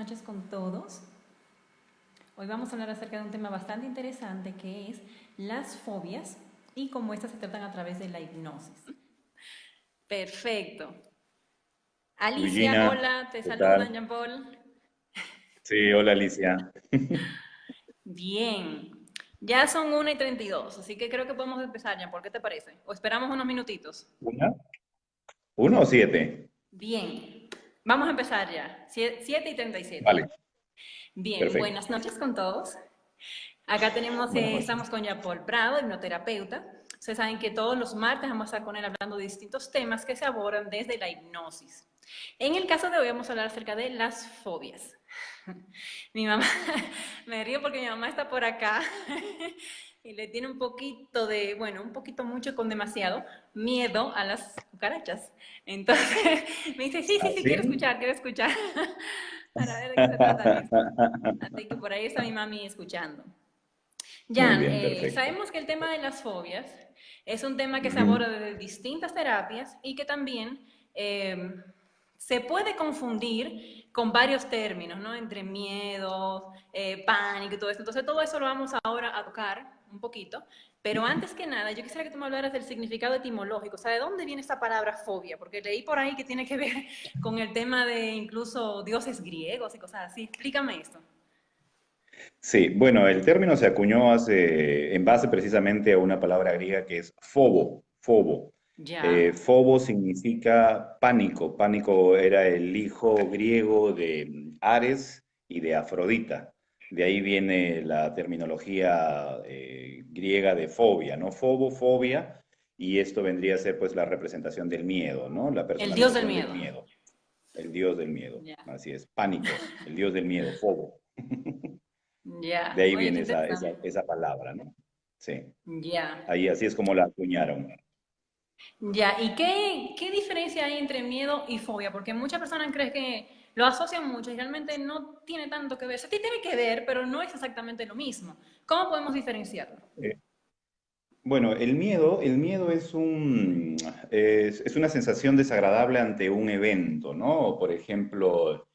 noches con todos. Hoy vamos a hablar acerca de un tema bastante interesante que es las fobias y cómo estas se tratan a través de la hipnosis. Perfecto. Alicia, Luigina, hola, te ¿qué saludan, tal? Jean-Paul. Sí, hola Alicia. Bien, ya son 1:32, así que creo que podemos empezar, Jean-Paul, ¿qué te parece? ¿O esperamos unos minutitos? ¿Una? ¿Uno o siete? Bien, vamos a empezar ya, 7:37. Vale, Bien, perfecto. buenas noches con todos. Acá tenemos, Buenas noches. estamos con Jean-Paul Prado, hipnoterapeuta. Ustedes saben que todos los martes vamos a estar con él hablando de distintos temas que se abordan desde la hipnosis. En el caso de hoy vamos a hablar acerca de las fobias. Mi mamá, me río porque mi mamá está por acá y le tiene un poquito de, bueno, un poquito mucho con demasiado miedo a las cucarachas. Entonces me dice, sí, sí, ¿Ah, sí, sí? quiero escuchar, para ver de qué se trata esto. Así que por ahí está mi mami escuchando. Muy Jan, bien, perfecto. sabemos que el tema de las fobias es un tema que se Ujú. aborda desde distintas terapias y que también eh, se puede confundir con varios términos, ¿no? Entre miedo, pánico y todo esto. Entonces, todo eso lo vamos ahora a tocar un poquito. Pero antes que nada, yo quisiera que tú me hablaras del significado etimológico. O sea, ¿de dónde viene esta palabra fobia? Porque leí por ahí que tiene que ver con el tema de incluso dioses griegos y cosas así. Explícame esto. Sí, bueno, el término se acuñó en base precisamente a una palabra griega que es fobo, fobo. Ya. Fobo significa pánico. Pánico era el hijo griego de Ares y de Afrodita. De ahí viene la terminología griega de fobia, ¿no? Fobo, fobia, y esto vendría a ser pues la representación del miedo, ¿no? La El dios del personalización del miedo. miedo, el dios del miedo. Ya. Así es, pánico, el dios del miedo, fobo. De Ya. ahí Oye, qué viene interesante. esa palabra, ¿no? Sí, Ya. ahí así es como la acuñaron. Ya. ¿Y qué diferencia hay entre miedo y fobia? Porque muchas personas creen que lo asocian mucho y realmente no tiene tanto que ver. O sea, sí tiene que ver, pero no es exactamente lo mismo. ¿Cómo podemos diferenciarlo? Eh, bueno, el miedo es una sensación desagradable ante un evento, ¿no? Por ejemplo,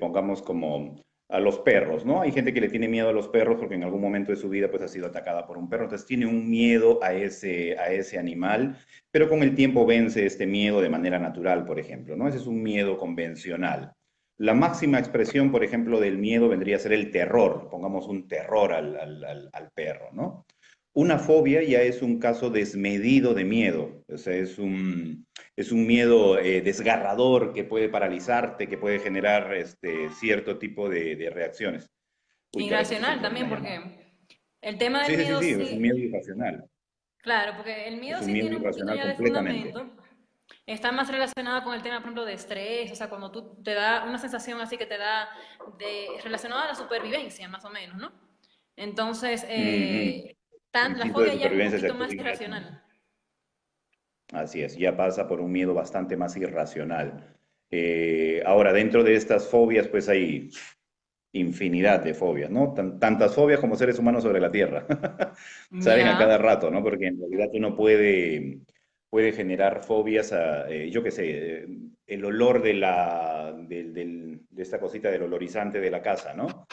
pongamos como a los perros, ¿no? Hay gente que le tiene miedo a los perros porque en algún momento de su vida pues ha sido atacada por un perro, entonces tiene un miedo a ese animal, pero con el tiempo vence este miedo de manera natural, por ejemplo, ¿no? Ese es un miedo convencional. La máxima expresión, por ejemplo, del miedo vendría a ser el terror, pongamos un terror al perro, ¿no? Una fobia ya es un caso desmedido de miedo, o sea, es un miedo desgarrador que puede paralizarte, que puede generar cierto tipo de reacciones. Uy, caray, justo se Irracional entró también, una llamada. porque el tema del Sí, sí, sí, miedo sí, es un miedo sí, irracional, claro, porque el miedo es un sí miedo tiene un poquito irracional ya de completamente. fundamento. Está más relacionado con el tema, por ejemplo, de estrés, o sea, cuando tú te da una sensación así que te da relacionada a la supervivencia, más o menos, ¿no? Entonces, Ujú. la Instinto de fobia ya es un supervivencia se poquito activa más inmediatamente. irracional. Así es, ya pasa por un miedo bastante más irracional. Ahora, dentro de estas fobias, pues hay infinidad de fobias, ¿no? Tantas fobias como seres humanos sobre la Tierra. Salen a Ya, cada rato, ¿no? Porque en realidad uno puede generar fobias yo qué sé, el olor de esta cosita del olorizante de la casa, ¿no?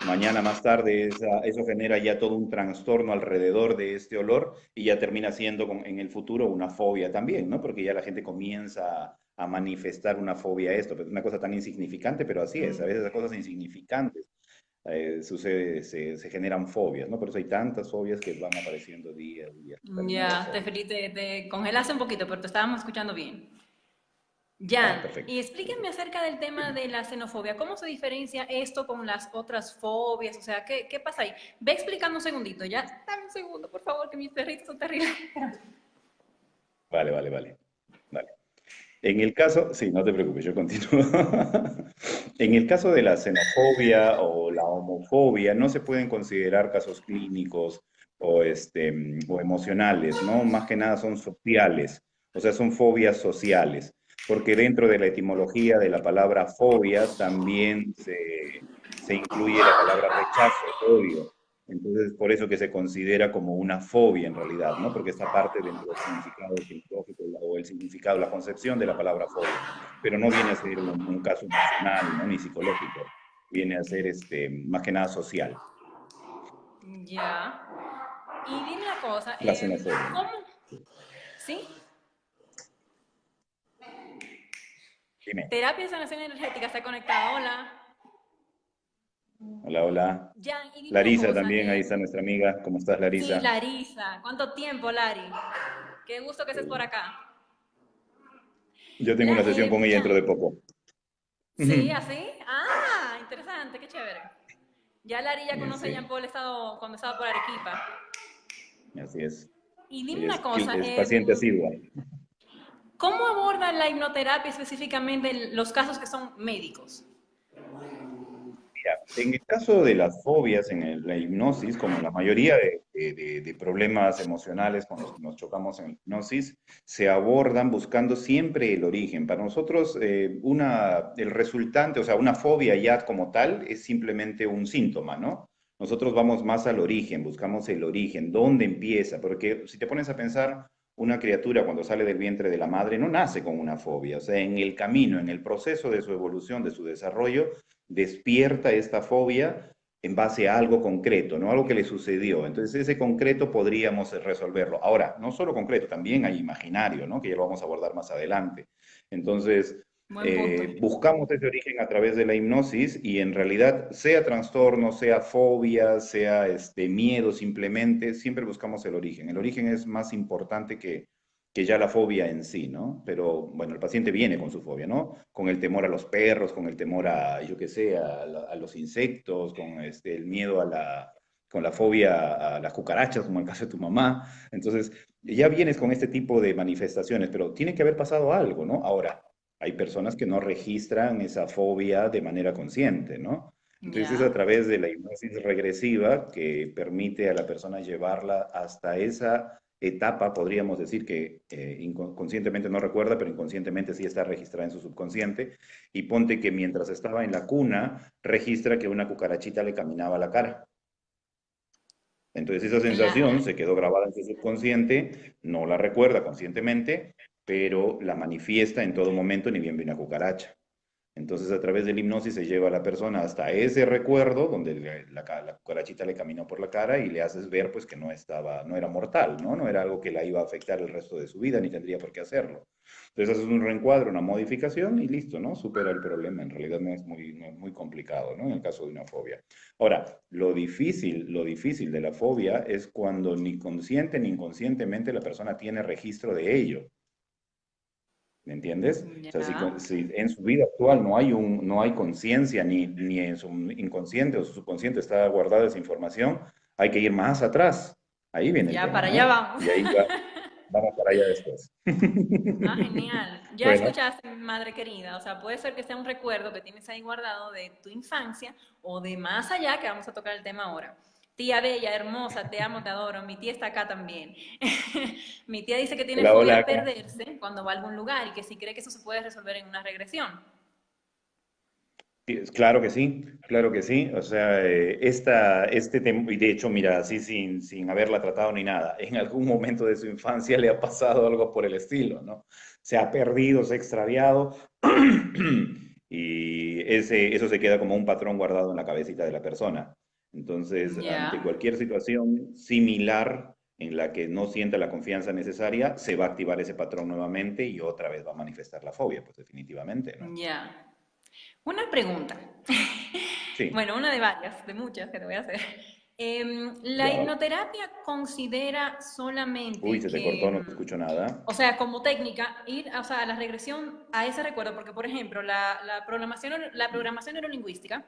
Mañana más tarde eso genera ya todo un trastorno alrededor de este olor y ya termina siendo en el futuro una fobia también, ¿no? Porque ya la gente comienza a manifestar una fobia a esto. Pues es una cosa tan insignificante, pero así es. A veces las cosas insignificantes se generan fobias, ¿no? Por eso hay tantas fobias que van apareciendo día a día. Salen nuevas ya, fobias. te congelaste un poquito, pero te estábamos escuchando bien. Ah, Ya, y perfecto. explíquenme Perfecto. acerca del tema de la xenofobia. ¿Cómo se diferencia esto con las otras fobias? O sea, ¿qué pasa ahí? Ve explicando un segundito, ¿ya? Dame un segundo, por favor, que mis perritos son terribles. Vale, vale, vale. Vale. En el caso, sí, no te preocupes, yo continúo. En el caso de la xenofobia o la homofobia, no se pueden considerar casos clínicos o emocionales, ¿no? Más que nada son sociales, o sea, son fobias sociales, porque dentro de la etimología de la palabra fobia también se incluye la palabra rechazo, odio. Entonces, por eso que se considera como una fobia en realidad, ¿no? Porque está parte dentro del significado etimológico o el significado, la concepción de la palabra fobia, pero no viene a ser un caso emocional, ¿no? Ni psicológico. viene a ser más que nada social. Ya. Y dime una cosa, La zona seria. ¿cómo? ¿Sí? Dime. Terapia de sanación energética está conectada. Hola. Hola, hola. Jan, y dime una Larisa cosa. también, ahí está nuestra amiga. ¿Cómo estás, Sí, Larisa? Larisa. ¿Cuánto tiempo, Lari? Qué gusto que estés por acá. Yo tengo una sesión con ella dentro de Jan, poco. ¿sí? ¿Así? Ah, interesante, qué chévere. Ya Lari ya conoce a Jean Sí, Paul cuando estaba por Arequipa. así es. Y dime Ella una es, cosa, es paciente asidua. ¿cómo aborda la hipnoterapia específicamente los casos que son médicos? En el caso de las fobias, la hipnosis, como en la mayoría de problemas emocionales con los que nos chocamos en la hipnosis, se abordan buscando siempre el origen. Para nosotros, el resultante, o sea, una fobia ya como tal, es simplemente un síntoma, ¿no? Nosotros vamos más al origen, buscamos el origen, dónde empieza, porque si te pones a pensar, una criatura cuando sale del vientre de la madre no nace con una fobia, o sea, en el camino, en el proceso de su evolución, de su desarrollo, despierta esta fobia en base a algo concreto, ¿no? Algo que le sucedió. Entonces, ese concreto podríamos resolverlo. Ahora, no solo concreto, también hay imaginario, ¿no? Que ya lo vamos a abordar más adelante. Entonces, Buen punto. buscamos ese origen a través de la hipnosis y en realidad, sea trastorno, sea fobia, sea miedo simplemente, siempre buscamos el origen. El origen es más importante que ya la fobia en sí, ¿no? Pero bueno, el paciente viene con su fobia, ¿no? Con el temor a los perros, con el temor a, yo qué sé, a los insectos, con el miedo con la fobia a las cucarachas, como en el caso de tu mamá. Entonces, ya vienes con este tipo de manifestaciones, pero tiene que haber pasado algo, ¿no? Ahora, hay personas que no registran esa fobia de manera consciente, ¿no? Entonces es a Ya. través de la hipnosis regresiva que permite a la persona llevarla hasta esa etapa, podríamos decir que conscientemente no recuerda, pero inconscientemente sí está registrada en su subconsciente, y ponte que mientras estaba en la cuna, registra que una cucarachita le caminaba a la cara. Entonces esa sensación La, se quedó grabada en su subconsciente, no la recuerda conscientemente, pero la manifiesta en todo momento, ni bien ve una cucaracha. Entonces, a través de la hipnosis se lleva a la persona hasta ese recuerdo donde la cucarachita le caminó por la cara y le haces ver pues que no era mortal, ¿no? No era algo que la iba a afectar el resto de su vida, ni tendría por qué hacerlo. Entonces, haces un reencuadro, una modificación y listo, ¿no? Supera el problema. En realidad no es muy complicado, ¿no? En el caso de una fobia. Ahora, lo difícil de la fobia es cuando ni consciente ni inconscientemente la persona tiene registro de ello. ¿Me entiendes? O sea, ya. si en su vida actual no hay conciencia, ni en su inconsciente o su subconsciente está guardada esa información, hay que ir más atrás. Ahí viene el Ya, tema, para allá ¿no? vamos. Y ahí ya vamos para allá después. Ah, genial. Ya Bueno, escuchaste, madre querida. O sea, puede ser que sea un recuerdo que tienes ahí guardado de tu infancia o de más allá, que vamos a tocar el tema ahora. Tía bella, hermosa, te amo, te adoro. Mi tía está acá también. Mi tía dice que tiene hola, fobia hola, a perderse cuando va a algún lugar y que si cree que eso se puede resolver en una regresión. Claro que sí, claro que sí. O sea, este tema, y de hecho, mira, así sin haberla tratado ni nada, en algún momento de su infancia le ha pasado algo por el estilo, ¿no? Se ha perdido, se ha extraviado, y eso se queda como un patrón guardado en la cabecita de la persona. Entonces, ante Ya, cualquier situación similar en la que no sienta la confianza necesaria, se va a activar ese patrón nuevamente y otra vez va a manifestar la fobia, pues definitivamente, ¿no? ya. Una pregunta. Sí, Bueno, una de varias, de muchas que te voy a hacer. ¿La ya. hipnoterapia considera Uy, solamente se te que, cortó, no escucho nada. o sea, como técnica, ir o sea, a la regresión a ese recuerdo? Porque, por ejemplo, la programación neurolingüística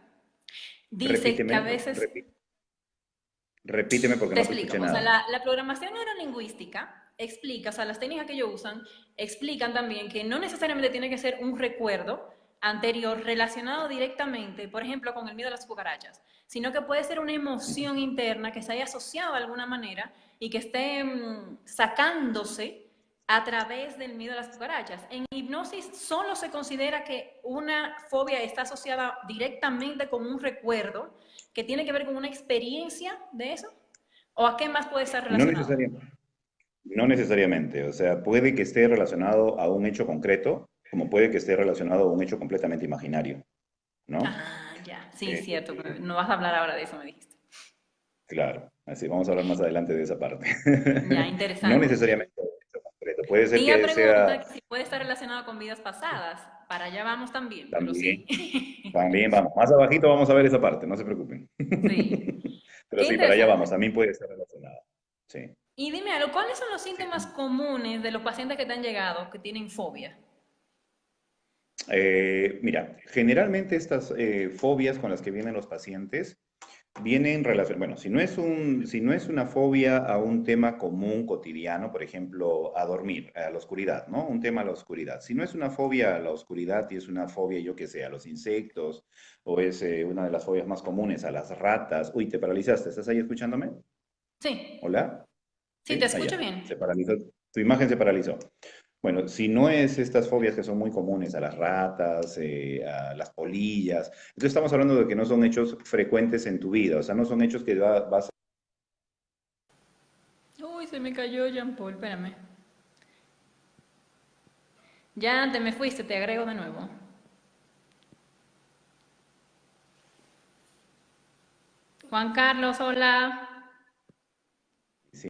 dice que Repíteme, a veces, repíteme porque te no te explico, escuché o sea, nada. la programación neurolingüística explica, o sea, las técnicas que ellos usan explican también que no necesariamente tiene que ser un recuerdo anterior relacionado directamente, por ejemplo, con el miedo a las cucarachas, sino que puede ser una emoción interna que se haya asociado de alguna manera y que esté sacándose a través del miedo a las cucarachas. En hipnosis solo se considera que una fobia está asociada directamente con un recuerdo que tiene que ver con una experiencia de eso. ¿O a qué más puede estar No relacionado? necesariamente, no necesariamente. O sea, puede que esté relacionado a un hecho concreto, como puede que esté relacionado a un hecho completamente imaginario, ¿no? Ah, ya. Sí, cierto. Eh, No vas a hablar ahora de eso, me dijiste. claro, así vamos a hablar más adelante de esa parte. Ya, No interesante. necesariamente de eso concreto, puede Te ser iba a que sea preguntar que si puede estar relacionado con vidas pasadas. Para allá vamos también, pero también, sí. también vamos, más abajito vamos a ver esa parte, no se preocupen. Sí. Pero Qué sí, para allá interesante. vamos, también puede estar relacionada. Sí. Y dime algo, ¿cuáles son los síntomas Sí. comunes de los pacientes que te han llegado que tienen fobia? Mira, generalmente estas fobias con las que vienen los pacientes vienen relacionadas, bueno, si no es una fobia a un tema común, cotidiano, por ejemplo, a dormir, a la oscuridad, ¿no? Un tema a la oscuridad. Si no es una fobia a la oscuridad y es una fobia, yo que sé, a los insectos, o es una de las fobias más comunes a las ratas. Uy, te paralizaste, ¿estás ahí escuchándome? Sí, ¿Hola? sí, te ¿Sí? escucho Allá, bien. se paralizó. Tu imagen se paralizó. Bueno, si no es estas fobias que son muy comunes a las ratas, a las polillas, entonces estamos hablando de que no son hechos frecuentes en tu vida, o sea, no son hechos que vas Uy, se me cayó Jean Paul, espérame. Ya te me fuiste, te agrego de nuevo. Juan Carlos, hola. sí,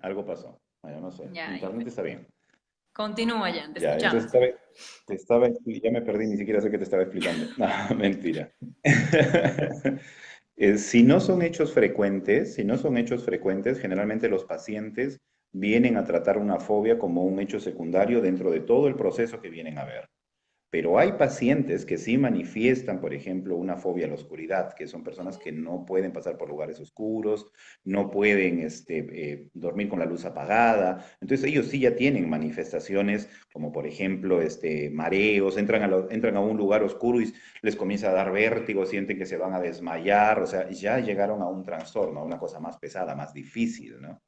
algo pasó. Bueno, no sé. Ya, Internet está bien. continúa ya, te Ya, entonces escuchamos. ya me perdí, ni siquiera sé qué te estaba explicando. No, mentira. Si no son hechos frecuentes, si no son hechos frecuentes, generalmente los pacientes vienen a tratar una fobia como un hecho secundario dentro de todo el proceso que vienen a ver. Pero hay pacientes que sí manifiestan, por ejemplo, una fobia a la oscuridad, que son personas que no pueden pasar por lugares oscuros, no pueden dormir con la luz apagada. Entonces ellos sí ya tienen manifestaciones como, por ejemplo, mareos, entran a un lugar oscuro y les comienza a dar vértigo, sienten que se van a desmayar, o sea, ya llegaron a un trastorno, a una cosa más pesada, más difícil, ¿no?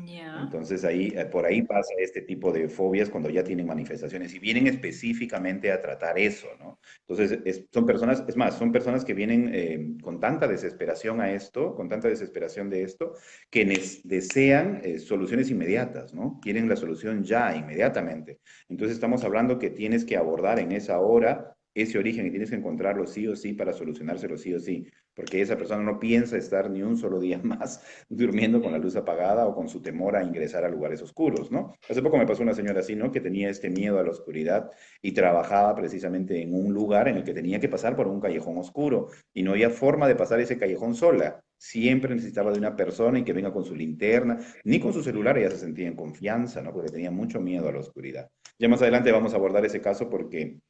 Ya. Entonces ahí, por ahí pasa este tipo de fobias cuando ya tienen manifestaciones y vienen específicamente a tratar eso, ¿no? Entonces son personas, es más, son personas que vienen con tanta desesperación a esto, con tanta desesperación de esto, que desean soluciones inmediatas, ¿no? Quieren la solución ya, inmediatamente. Entonces estamos hablando que tienes que abordar en esa hora ese origen y tienes que encontrarlo sí o sí para solucionárselo sí o sí, porque esa persona no piensa estar ni un solo día más durmiendo con la luz apagada o con su temor a ingresar a lugares oscuros, ¿no? Hace poco me pasó una señora así, ¿no? Que tenía este miedo a la oscuridad y trabajaba precisamente en un lugar en el que tenía que pasar por un callejón oscuro y no había forma de pasar ese callejón sola. Siempre necesitaba de una persona y que venga con su linterna, ni con su celular ella se sentía en confianza, ¿no? Porque tenía mucho miedo a la oscuridad. Ya más adelante vamos a abordar ese caso porque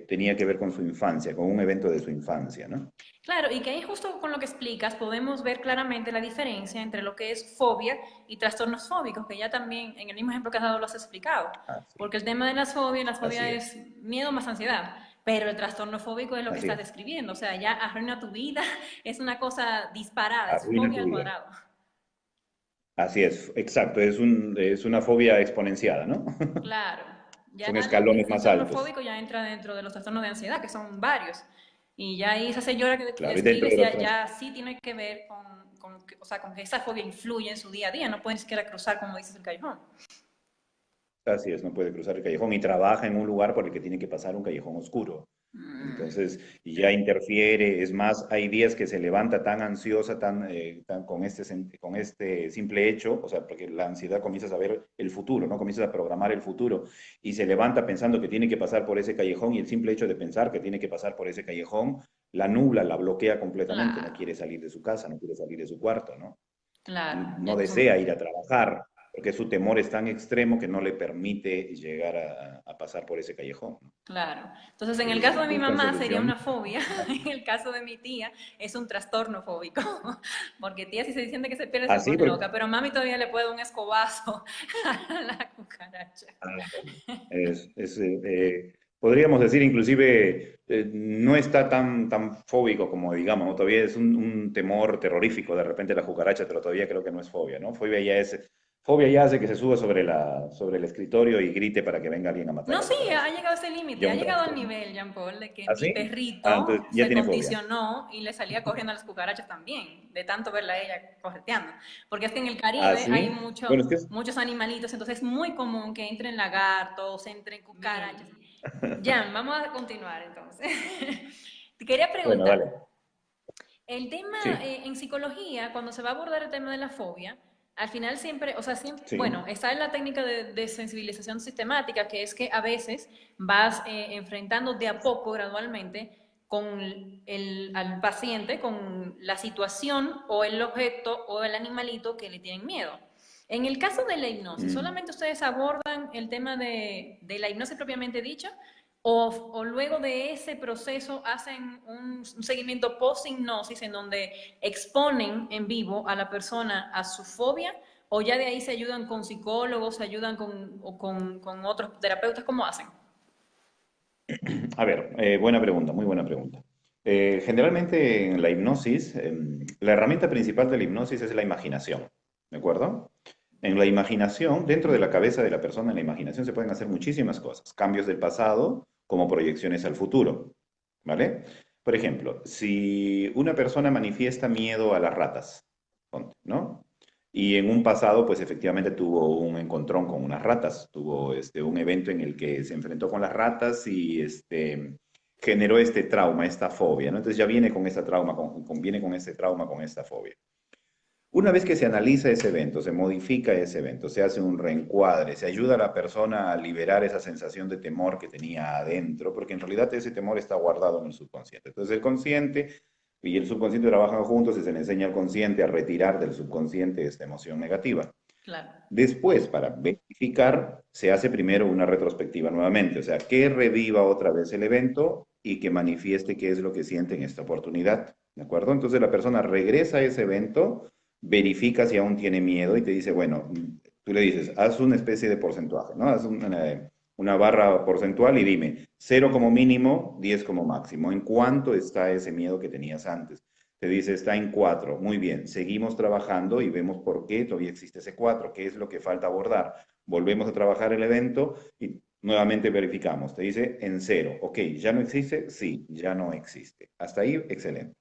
tenía que ver con su infancia, con un evento de su infancia, ¿no? Claro, y que ahí justo con lo que explicas podemos ver claramente la diferencia entre lo que es fobia y trastornos fóbicos, que ya también en el mismo ejemplo que has dado lo has explicado. Así, Porque el tema de las fobias así es es, miedo más ansiedad, pero el trastorno fóbico es lo que así estás es. describiendo, o sea, ya arruina tu vida, es una cosa disparada, es Arruina fobia tu al vida. cuadrado. Así es, exacto, es una fobia exponenciada, ¿no? Claro, ya Son el escalones más trastorno altos. fóbico ya entra dentro de los trastornos de ansiedad, que son varios. Y ya ahí esa señora que Claro, y dentro describes de los ya sí tiene que ver o sea, con que esa fobia influye en su día a día, no puede ni siquiera cruzar, como dices, el callejón. así es, no puede cruzar el callejón y trabaja en un lugar por el que tiene que pasar un callejón oscuro. Mm, Entonces, y ya interfiere, es más, hay días que se levanta tan ansiosa, con este simple hecho, o sea, porque la ansiedad comienzas a ver el futuro, ¿no? Comienzas a programar el futuro y se levanta pensando que tiene que pasar por ese callejón y el simple hecho de pensar que tiene que pasar por ese callejón la nubla, la bloquea completamente, no claro, quiere salir de su casa, no quiere salir de su cuarto, ¿no? claro, No ya desea ir a trabajar, porque su temor es tan extremo que no le permite llegar a pasar por ese callejón, ¿no? claro. Entonces, en el Entonces, caso de mi buscan mamá sería solución. una fobia, en el caso de mi tía es un trastorno fóbico, porque tía si se siente que se pierde se Así, pone porque loca, pero mami todavía le puede dar un escobazo a la cucaracha. podríamos decir inclusive, no está tan fóbico como digamos, ¿no? Todavía es un temor terrorífico de repente la cucaracha, pero todavía creo que no es fobia, ¿no? Fobia ya hace que se suba sobre el escritorio y grite para que venga alguien a matar No, la sí, ha cucaracha. llegado a ese límite, Ya ha un llegado al trastorno. nivel, Jean Paul, de que mi ¿Así? Ah, entonces perrito ya se tiene fobia. condicionó y le salía corriendo a las cucarachas también, de tanto verla a ella correteando. Porque es que en el Caribe hay ¿Así? Bueno, es que muchos animalitos, entonces es muy común que entren lagartos, entren cucarachas. Jan, vamos a continuar entonces. Te quería bueno, preguntar, dale. El tema Sí, en psicología, cuando se va a abordar el tema de la fobia, al final siempre, o sea, siempre, sí. bueno, está en la técnica de sensibilización sistemática, que es que a veces vas enfrentando de a poco, gradualmente, al paciente, con la situación o el objeto o el animalito que le tienen miedo. En el caso de la hipnosis, Mm. ¿solamente ustedes abordan el tema de la hipnosis propiamente dicha? O luego de ese proceso hacen un seguimiento post-hipnosis en donde exponen en vivo a la persona a su fobia, o ya de ahí se ayudan con psicólogos, se ayudan con otros terapeutas, ¿cómo hacen? A ver, buena pregunta, muy buena pregunta. Generalmente en la hipnosis, la herramienta principal de la hipnosis es la imaginación, ¿de acuerdo? En la imaginación, dentro de la cabeza de la persona, en la imaginación se pueden hacer muchísimas cosas, cambios del pasado como proyecciones al futuro, ¿vale? Por ejemplo, si una persona manifiesta miedo a las ratas, ponte, ¿no? Y en un pasado, pues efectivamente tuvo un encontrón con unas ratas, tuvo un evento en el que se enfrentó con las ratas y generó este trauma, esta fobia, ¿no? Entonces ya viene con ese trauma, viene con ese trauma, con esta fobia. Una vez que se analiza ese evento, se modifica ese evento, se hace un reencuadre, se ayuda a la persona a liberar esa sensación de temor que tenía adentro, porque en realidad ese temor está guardado en el subconsciente. Entonces el consciente y el subconsciente trabajan juntos y se le enseña al consciente a retirar del subconsciente esta emoción negativa. Claro. Después, para verificar, se hace primero una retrospectiva nuevamente, o sea, que reviva otra vez el evento y que manifieste qué es lo que siente en esta oportunidad, ¿de acuerdo? Entonces la persona regresa a ese evento, verifica si aún tiene miedo y te dice, bueno, tú le dices, haz una especie de porcentaje, ¿no? Haz una barra porcentual y dime, 0 como mínimo, 10 como máximo. ¿En cuánto está ese miedo que tenías antes? Te dice, está en 4. Muy bien, seguimos trabajando y vemos por qué todavía existe ese 4. ¿Qué es lo que falta abordar? Volvemos a trabajar el evento y nuevamente verificamos. Te dice en 0. Ok, ¿ya no existe? Sí, ya no existe. Hasta ahí, excelente.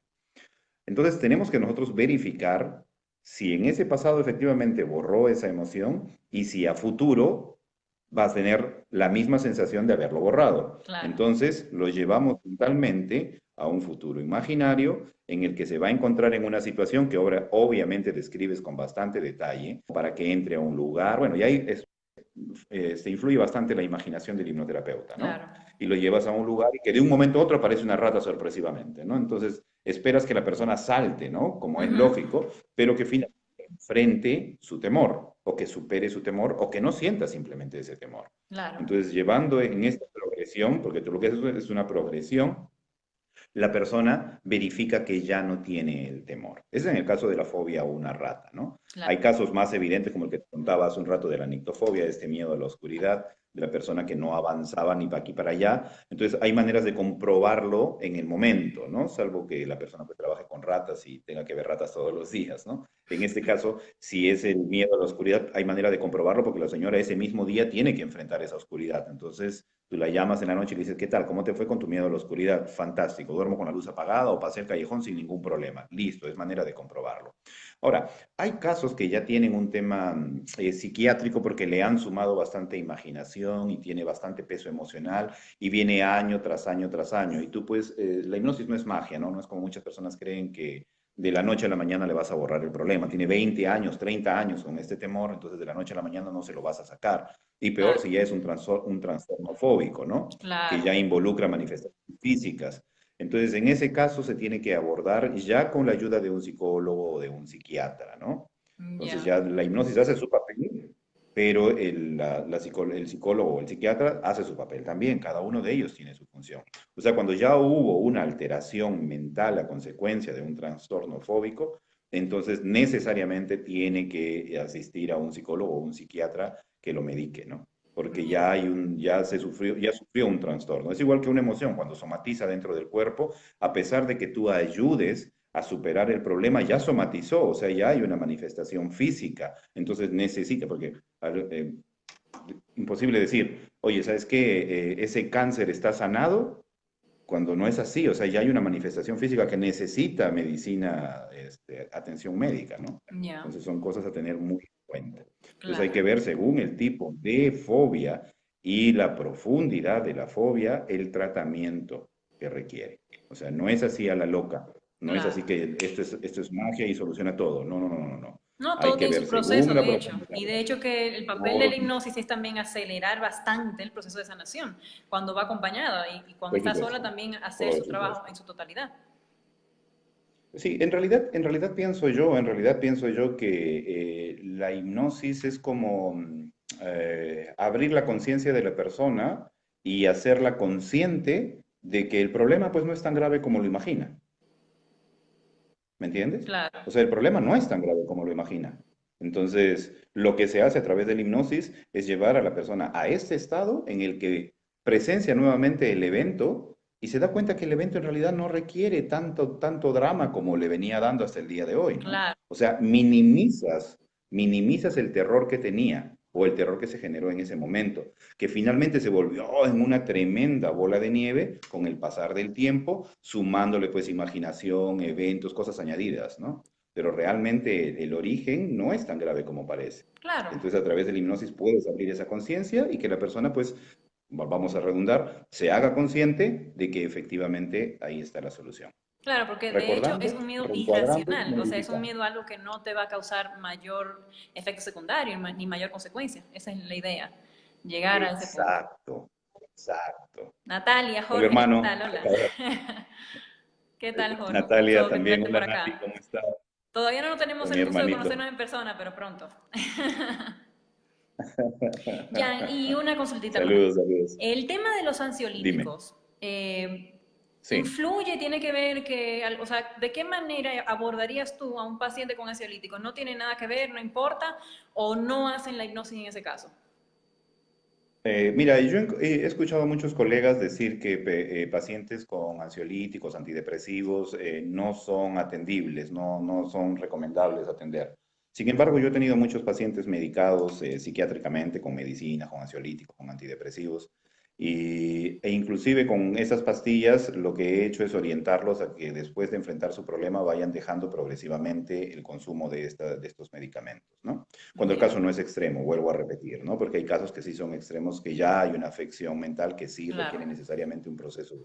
Entonces tenemos que nosotros verificar si en ese pasado efectivamente borró esa emoción y si a futuro vas a tener la misma sensación de haberlo borrado. Claro. Entonces lo llevamos mentalmente a un futuro imaginario en el que se va a encontrar en una situación que obviamente describes con bastante detalle para que entre a un lugar. Bueno, y ahí se influye bastante la imaginación del hipnoterapeuta, ¿no? Claro. Y lo llevas a un lugar y que de un momento a otro aparece una rata sorpresivamente, ¿no? Entonces esperas que la persona salte, ¿no? Como es Ujú. lógico, pero que finalmente enfrente su temor, o que supere su temor, o que no sienta simplemente ese temor. Claro. Entonces, llevando en esta progresión, porque tú lo que haces es una progresión, la persona verifica que ya no tiene el temor. Ese es en el caso de la fobia a una rata, ¿no? Hay Claro. casos más evidentes, como el que te contaba hace un rato de la nictofobia, de este miedo a la oscuridad, de la persona que no avanzaba ni para aquí para allá. Entonces, hay maneras de comprobarlo en el momento, ¿no? Salvo que la persona pues trabaje con ratas y tenga que ver ratas todos los días, ¿no? En este caso, si es el miedo a la oscuridad, hay manera de comprobarlo porque la señora ese mismo día tiene que enfrentar esa oscuridad. Entonces, tú la llamas en la noche y le dices, ¿qué tal? ¿Cómo te fue con tu miedo a la oscuridad? Fantástico, duermo con la luz apagada o pasé el callejón sin ningún problema. Listo, es manera de comprobarlo. Ahora, hay casos que ya tienen un tema psiquiátrico porque le han sumado bastante imaginación y tiene bastante peso emocional y viene año tras año tras año. Y tú pues, la hipnosis no es magia, ¿no? No es como muchas personas creen que de la noche a la mañana le vas a borrar el problema. Tiene 20 años, 30 años con este temor, entonces de la noche a la mañana no se lo vas a sacar. Y peor Claro. si ya es un trastorno fóbico, ¿no? Que Claro. ya involucra manifestaciones físicas. Entonces, en ese caso se tiene que abordar ya con la ayuda de un psicólogo o de un psiquiatra, ¿no? Entonces Ya. ya la hipnosis hace su papel, pero el psicólogo o el psiquiatra hace su papel también. Cada uno de ellos tiene su función. O sea, cuando ya hubo una alteración mental a consecuencia de un trastorno fóbico, entonces necesariamente tiene que asistir a un psicólogo o un psiquiatra que lo medique, ¿no? Porque Ya. ya sufrió un trastorno. Es igual que una emoción, cuando somatiza dentro del cuerpo, a pesar de que tú ayudes a superar el problema, ya somatizó, o sea, ya hay una manifestación física. Entonces necesita, porque imposible decir, oye, ¿sabes qué? Ese cáncer está sanado cuando no es así, o sea, ya hay una manifestación física que necesita medicina, atención médica, ¿no? Ya. Entonces son cosas a tener muy en cuenta. Entonces hay Claro. que ver según el tipo de fobia y la profundidad de la fobia, el tratamiento que requiere. O sea, no es así a la loca. No es así Claro. que esto es magia y soluciona todo. No, no, no, no, no. No, Hay todo que tiene ver su proceso, según la de hecho. profundidad. Y de hecho que el papel de Todo la tiene- hipnosis es también acelerar bastante el proceso de sanación, cuando va acompañada y cuando Por está sola supuesto, también hacer por su trabajo supuesto. en su totalidad. Sí, en realidad pienso yo que la hipnosis es como abrir la conciencia de la persona y hacerla consciente de que el problema pues no es tan grave como lo imagina. ¿Me entiendes? Claro, O sea, el problema no es tan grave como lo imagina. Entonces, lo que se hace a través de la hipnosis es llevar a la persona a este estado en el que presencia nuevamente el evento y se da cuenta que el evento en realidad no requiere tanto drama como le venía dando hasta el día de hoy, ¿no? claro. O sea, minimizas el terror que tenía o el terror que se generó en ese momento, que finalmente se volvió en una tremenda bola de nieve con el pasar del tiempo, sumándole pues imaginación, eventos, cosas añadidas, ¿no? Pero realmente el origen no es tan grave como parece. Claro, Entonces, a través de la hipnosis puedes abrir esa conciencia y que la persona, pues, vamos a redundar, se haga consciente de que efectivamente ahí está la solución. claro, porque de hecho es Recordando, un miedo reencuadrando, irracional, o sea, es un modificando. miedo a algo que no te va a causar mayor efecto secundario ni mayor consecuencia. Esa es la idea, llegar a ese punto. Exacto, exacto. Natalia, Hola Jorge, ¿qué hermano, tal? Hola. acabo- ¿Qué tal, Jorge? Un Natalia gusto también, tenerte hola por Nati, acá. ¿cómo estás? Todavía no tenemos Con mi el gusto de hermanito. conocernos en persona, pero pronto. Jan, y una consultita más. Saludos, saludos. El tema de los Dime. ansiolíticos, Sí. ¿influye, tiene que ver que, o sea, ¿de qué manera abordarías tú a un paciente con ansiolíticos? ¿No tiene nada que ver, no importa, o no hacen la hipnosis en ese caso? Mira, yo he escuchado a muchos colegas decir que pacientes con ansiolíticos, antidepresivos, no son atendibles, no son recomendables atender. Sin embargo, yo he tenido muchos pacientes medicados psiquiátricamente con medicina, con ansiolíticos, con antidepresivos, e inclusive con esas pastillas lo que he hecho es orientarlos a que después de enfrentar su problema vayan dejando progresivamente el consumo de estos medicamentos, ¿no? Cuando el Ok, caso no es extremo, vuelvo a repetir, ¿no? Porque hay casos que sí son extremos, que ya hay una afección mental que sí claro. requiere necesariamente un proceso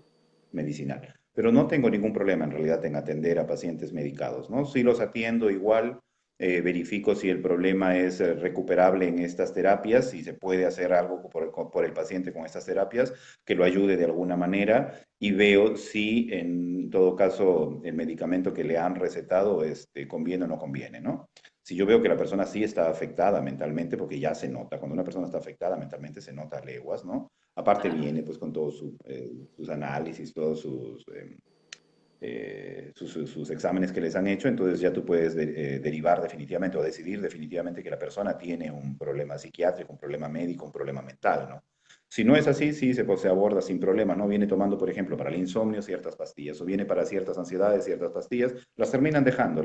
medicinal. Pero no tengo ningún problema en realidad en atender a pacientes medicados, ¿no? Sí los atiendo igual, verifico si el problema es recuperable en estas terapias, si se puede hacer algo por el paciente con estas terapias, que lo ayude de alguna manera y veo si en todo caso el medicamento que le han recetado conviene o no conviene, ¿no? Si yo veo que la persona sí está afectada mentalmente, porque ya se nota, cuando una persona está afectada mentalmente se nota a leguas, ¿no? Aparte Claro. viene pues con todos sus análisis, todos sus exámenes que les han hecho, entonces ya tú puedes derivar definitivamente o decidir definitivamente que la persona tiene un problema psiquiátrico, un problema médico, un problema mental, ¿no? Si no es así, sí pues, se aborda sin problema, ¿no? Viene tomando, por ejemplo, para el insomnio ciertas pastillas, o viene para ciertas ansiedades ciertas pastillas, las terminan dejando,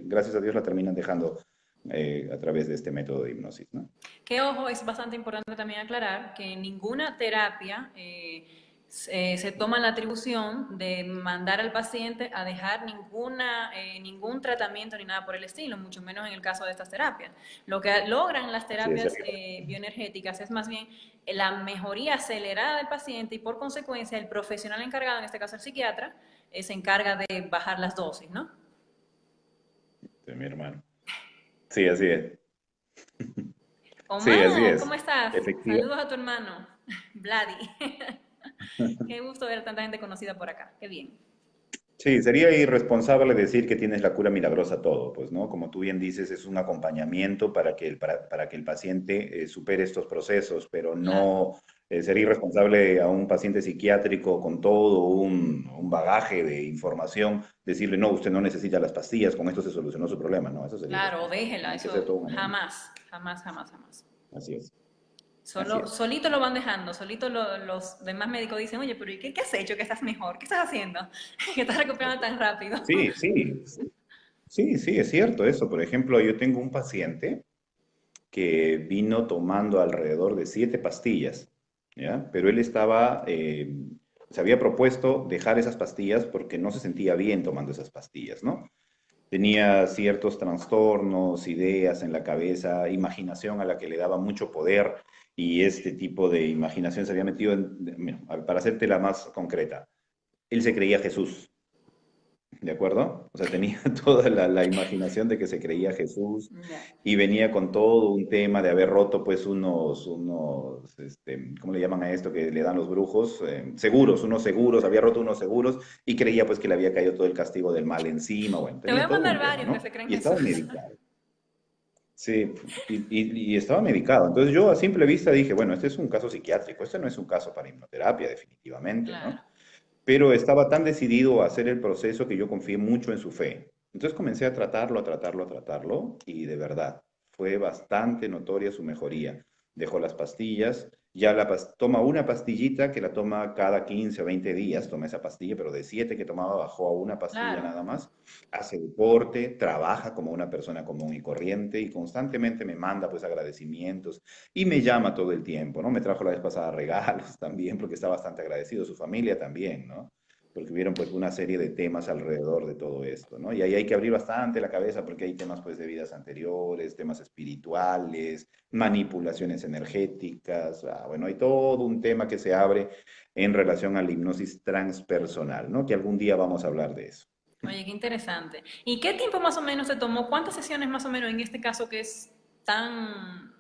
gracias a Dios la terminan dejando a través de este método de hipnosis, ¿no? Que ojo, es bastante importante también aclarar que ninguna terapia se toma la atribución de mandar al paciente a dejar ningún tratamiento ni nada por el estilo, mucho menos en el caso de estas terapias. Lo que logran las Así es, terapias bioenergéticas es más bien la mejoría acelerada del paciente y por consecuencia el profesional encargado, en este caso el psiquiatra, se encarga de bajar las dosis, ¿no? de mi hermano. Sí, así es. Sí, así Omar, ¿cómo es. estás? Efectivamente. Saludos a tu hermano, Vladi. Qué gusto ver tanta gente conocida por acá. Qué bien. Sí, sería irresponsable decir que tienes la cura milagrosa todo, pues, ¿no? Como tú bien dices, es un acompañamiento para que el paciente supere estos procesos, pero Claro. no sería irresponsable a un paciente psiquiátrico con todo un bagaje de información, decirle, no, usted no necesita las pastillas, con esto se solucionó su problema. No, eso sería Claro, irresponsable. déjela. Tiene que ser Eso todo un análisis. jamás, jamás, jamás, jamás. Así es, así Solo, es. solito lo van dejando, solito los demás médicos dicen, oye, pero ¿y qué has hecho? ¿Que estás mejor? ¿Qué estás haciendo? Que estás recuperando tan rápido. Sí, sí, sí, sí, es cierto eso. Por ejemplo, yo tengo un paciente que vino tomando alrededor de 7 pastillas, ¿ya? Pero él se había propuesto dejar esas pastillas porque no se sentía bien tomando esas pastillas, ¿no? Tenía ciertos trastornos, ideas en la cabeza, imaginación a la que le daba mucho poder y este tipo de imaginación se había metido mira, para hacerte la más concreta, él se creía Jesús, ¿de acuerdo? O sea, tenía toda la imaginación de que se creía Jesús Ya. y venía con todo un tema de haber roto pues ¿cómo le llaman a esto que le dan los brujos? Seguros, unos seguros, había roto unos seguros y creía pues que le había caído todo el castigo del mal encima, bueno, Te voy tenía a todo mandar un tema, varios que ¿no? se creen Y estaba Jesús. medicado. Sí, y estaba medicado. Entonces yo a simple vista dije, bueno, este es un caso psiquiátrico, este no es un caso para hipnoterapia, definitivamente, Claro. ¿no? Pero estaba tan decidido a hacer el proceso que yo confié mucho en su fe. Entonces comencé a tratarlo, a tratarlo, a tratarlo, y de verdad, fue bastante notoria su mejoría. Dejó las pastillas, ya toma una pastillita que la toma cada 15 o 20 días, toma esa pastilla, pero de 7 que tomaba bajó a una pastilla Claro. nada más. Hace deporte, trabaja como una persona común y corriente y constantemente me manda pues agradecimientos y me llama todo el tiempo, ¿no? Me trajo la vez pasada regalos también porque está bastante agradecido, su familia también, ¿no? Porque hubieron pues una serie de temas alrededor de todo esto, ¿no? Y ahí hay que abrir bastante la cabeza porque hay temas pues de vidas anteriores, temas espirituales, manipulaciones energéticas, bueno, hay todo un tema que se abre en relación a la hipnosis transpersonal, ¿no? Que algún día vamos a hablar de eso. Oye, qué interesante. ¿Y qué tiempo más o menos se tomó? ¿Cuántas sesiones más o menos en este caso que es tan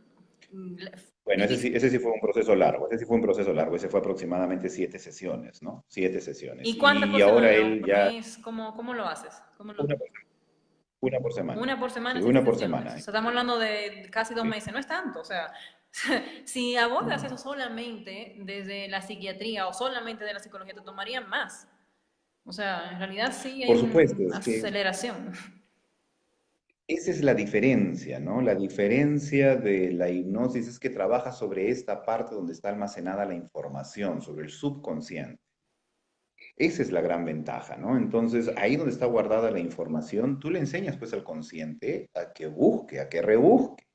Bueno, difícil? ese sí fue un proceso largo, ese sí fue un proceso largo, ese fue aproximadamente 7 sesiones, ¿no? 7 sesiones. ¿Y cuántas Y por ahora semana? él ¿Un ya, mes? ¿Cómo lo haces? una por, una por semana, Una por sí, semana, siete una por sesiones. O semana, sea, estamos hablando de casi dos sí. meses. No es tanto. O sea, si abordas Mm. eso solamente desde la psiquiatría o solamente de la psicología, te tomaría más. O sea, en realidad sí hay Por supuesto, una es que aceleración. esa es la diferencia, ¿no? La diferencia de la hipnosis es que trabaja sobre esta parte donde está almacenada la información, sobre el subconsciente. Esa es la gran ventaja, ¿no? Entonces, ahí donde está guardada la información, tú le enseñas pues al consciente a que busque, a que rebusque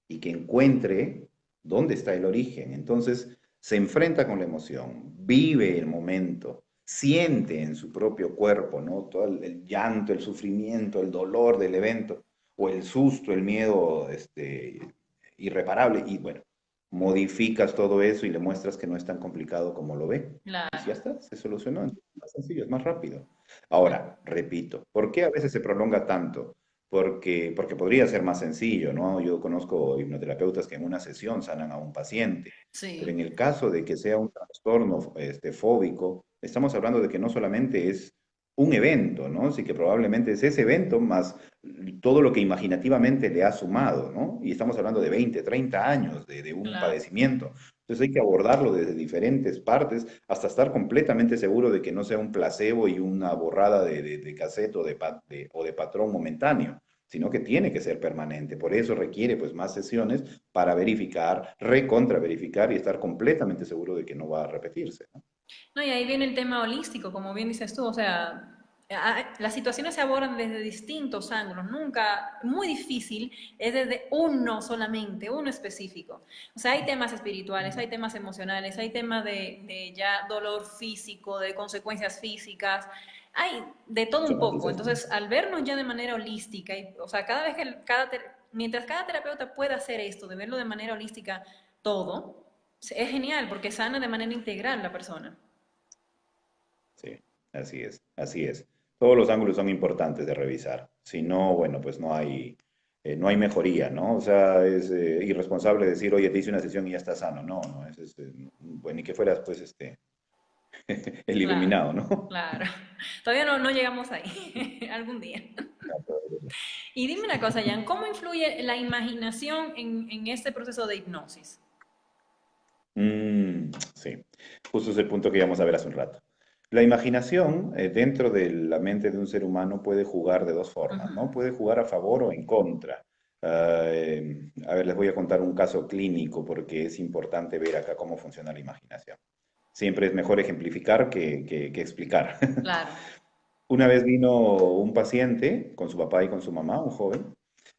y que encuentre dónde está el origen. Entonces, se enfrenta con la emoción, vive el momento, siente en su propio cuerpo, ¿no? Todo el llanto, el sufrimiento, el dolor del evento, o el susto, el miedo, irreparable. Y bueno, modificas todo eso y le muestras que no es tan complicado como lo ve. Y ya Claro. está, se solucionó. Es más sencillo, es más rápido. Ahora, repito, ¿por qué a veces se prolonga tanto? Porque podría ser más sencillo, ¿no? Yo conozco hipnoterapeutas que en una sesión sanan a un paciente, pero en Sí, el caso de que sea un trastorno fóbico, estamos hablando de que no solamente es un evento, ¿no? Sí que probablemente es ese evento más todo lo que imaginativamente le ha sumado, ¿no? Y estamos hablando de 20, 30 años de un claro. padecimiento. Entonces hay que abordarlo desde diferentes partes hasta estar completamente seguro de que no sea un placebo y una borrada de cassette o de patrón momentáneo, sino que tiene que ser permanente. Por eso requiere pues más sesiones para verificar, recontra verificar y estar completamente seguro de que no va a repetirse, ¿no? No, y ahí viene el tema holístico, como bien dices tú, o sea, las situaciones se abordan desde distintos ángulos, nunca, muy difícil, es desde uno solamente, uno específico. O sea, hay temas espirituales, hay temas emocionales, hay temas de ya dolor físico, de consecuencias físicas, hay de todo un poco. Somatización. Entonces, al vernos ya de manera holística, o sea, cada vez que mientras cada terapeuta pueda hacer esto, de verlo de manera holística todo, es genial porque sana de manera integral la persona. Sí, así es, así es. Todos los ángulos son importantes de revisar. Si no, bueno, pues no hay mejoría, ¿no? O sea, es irresponsable decir, oye, te hice una sesión y ya estás sano. No, no, bueno, ni que fueras, pues, el Claro, iluminado, ¿no? claro. Todavía no llegamos ahí, algún día. Y dime una cosa, Jan, ¿cómo influye la imaginación en este proceso de hipnosis? Sí, justo es el punto que íbamos a ver hace un rato. La imaginación dentro de la mente de un ser humano puede jugar de dos formas, Ujú. ¿no? Puede jugar a favor o en contra. A ver, les voy a contar un caso clínico porque es importante ver acá cómo funciona la imaginación. Siempre es mejor ejemplificar que explicar. Claro. Una vez vino un paciente con su papá y con su mamá, un joven,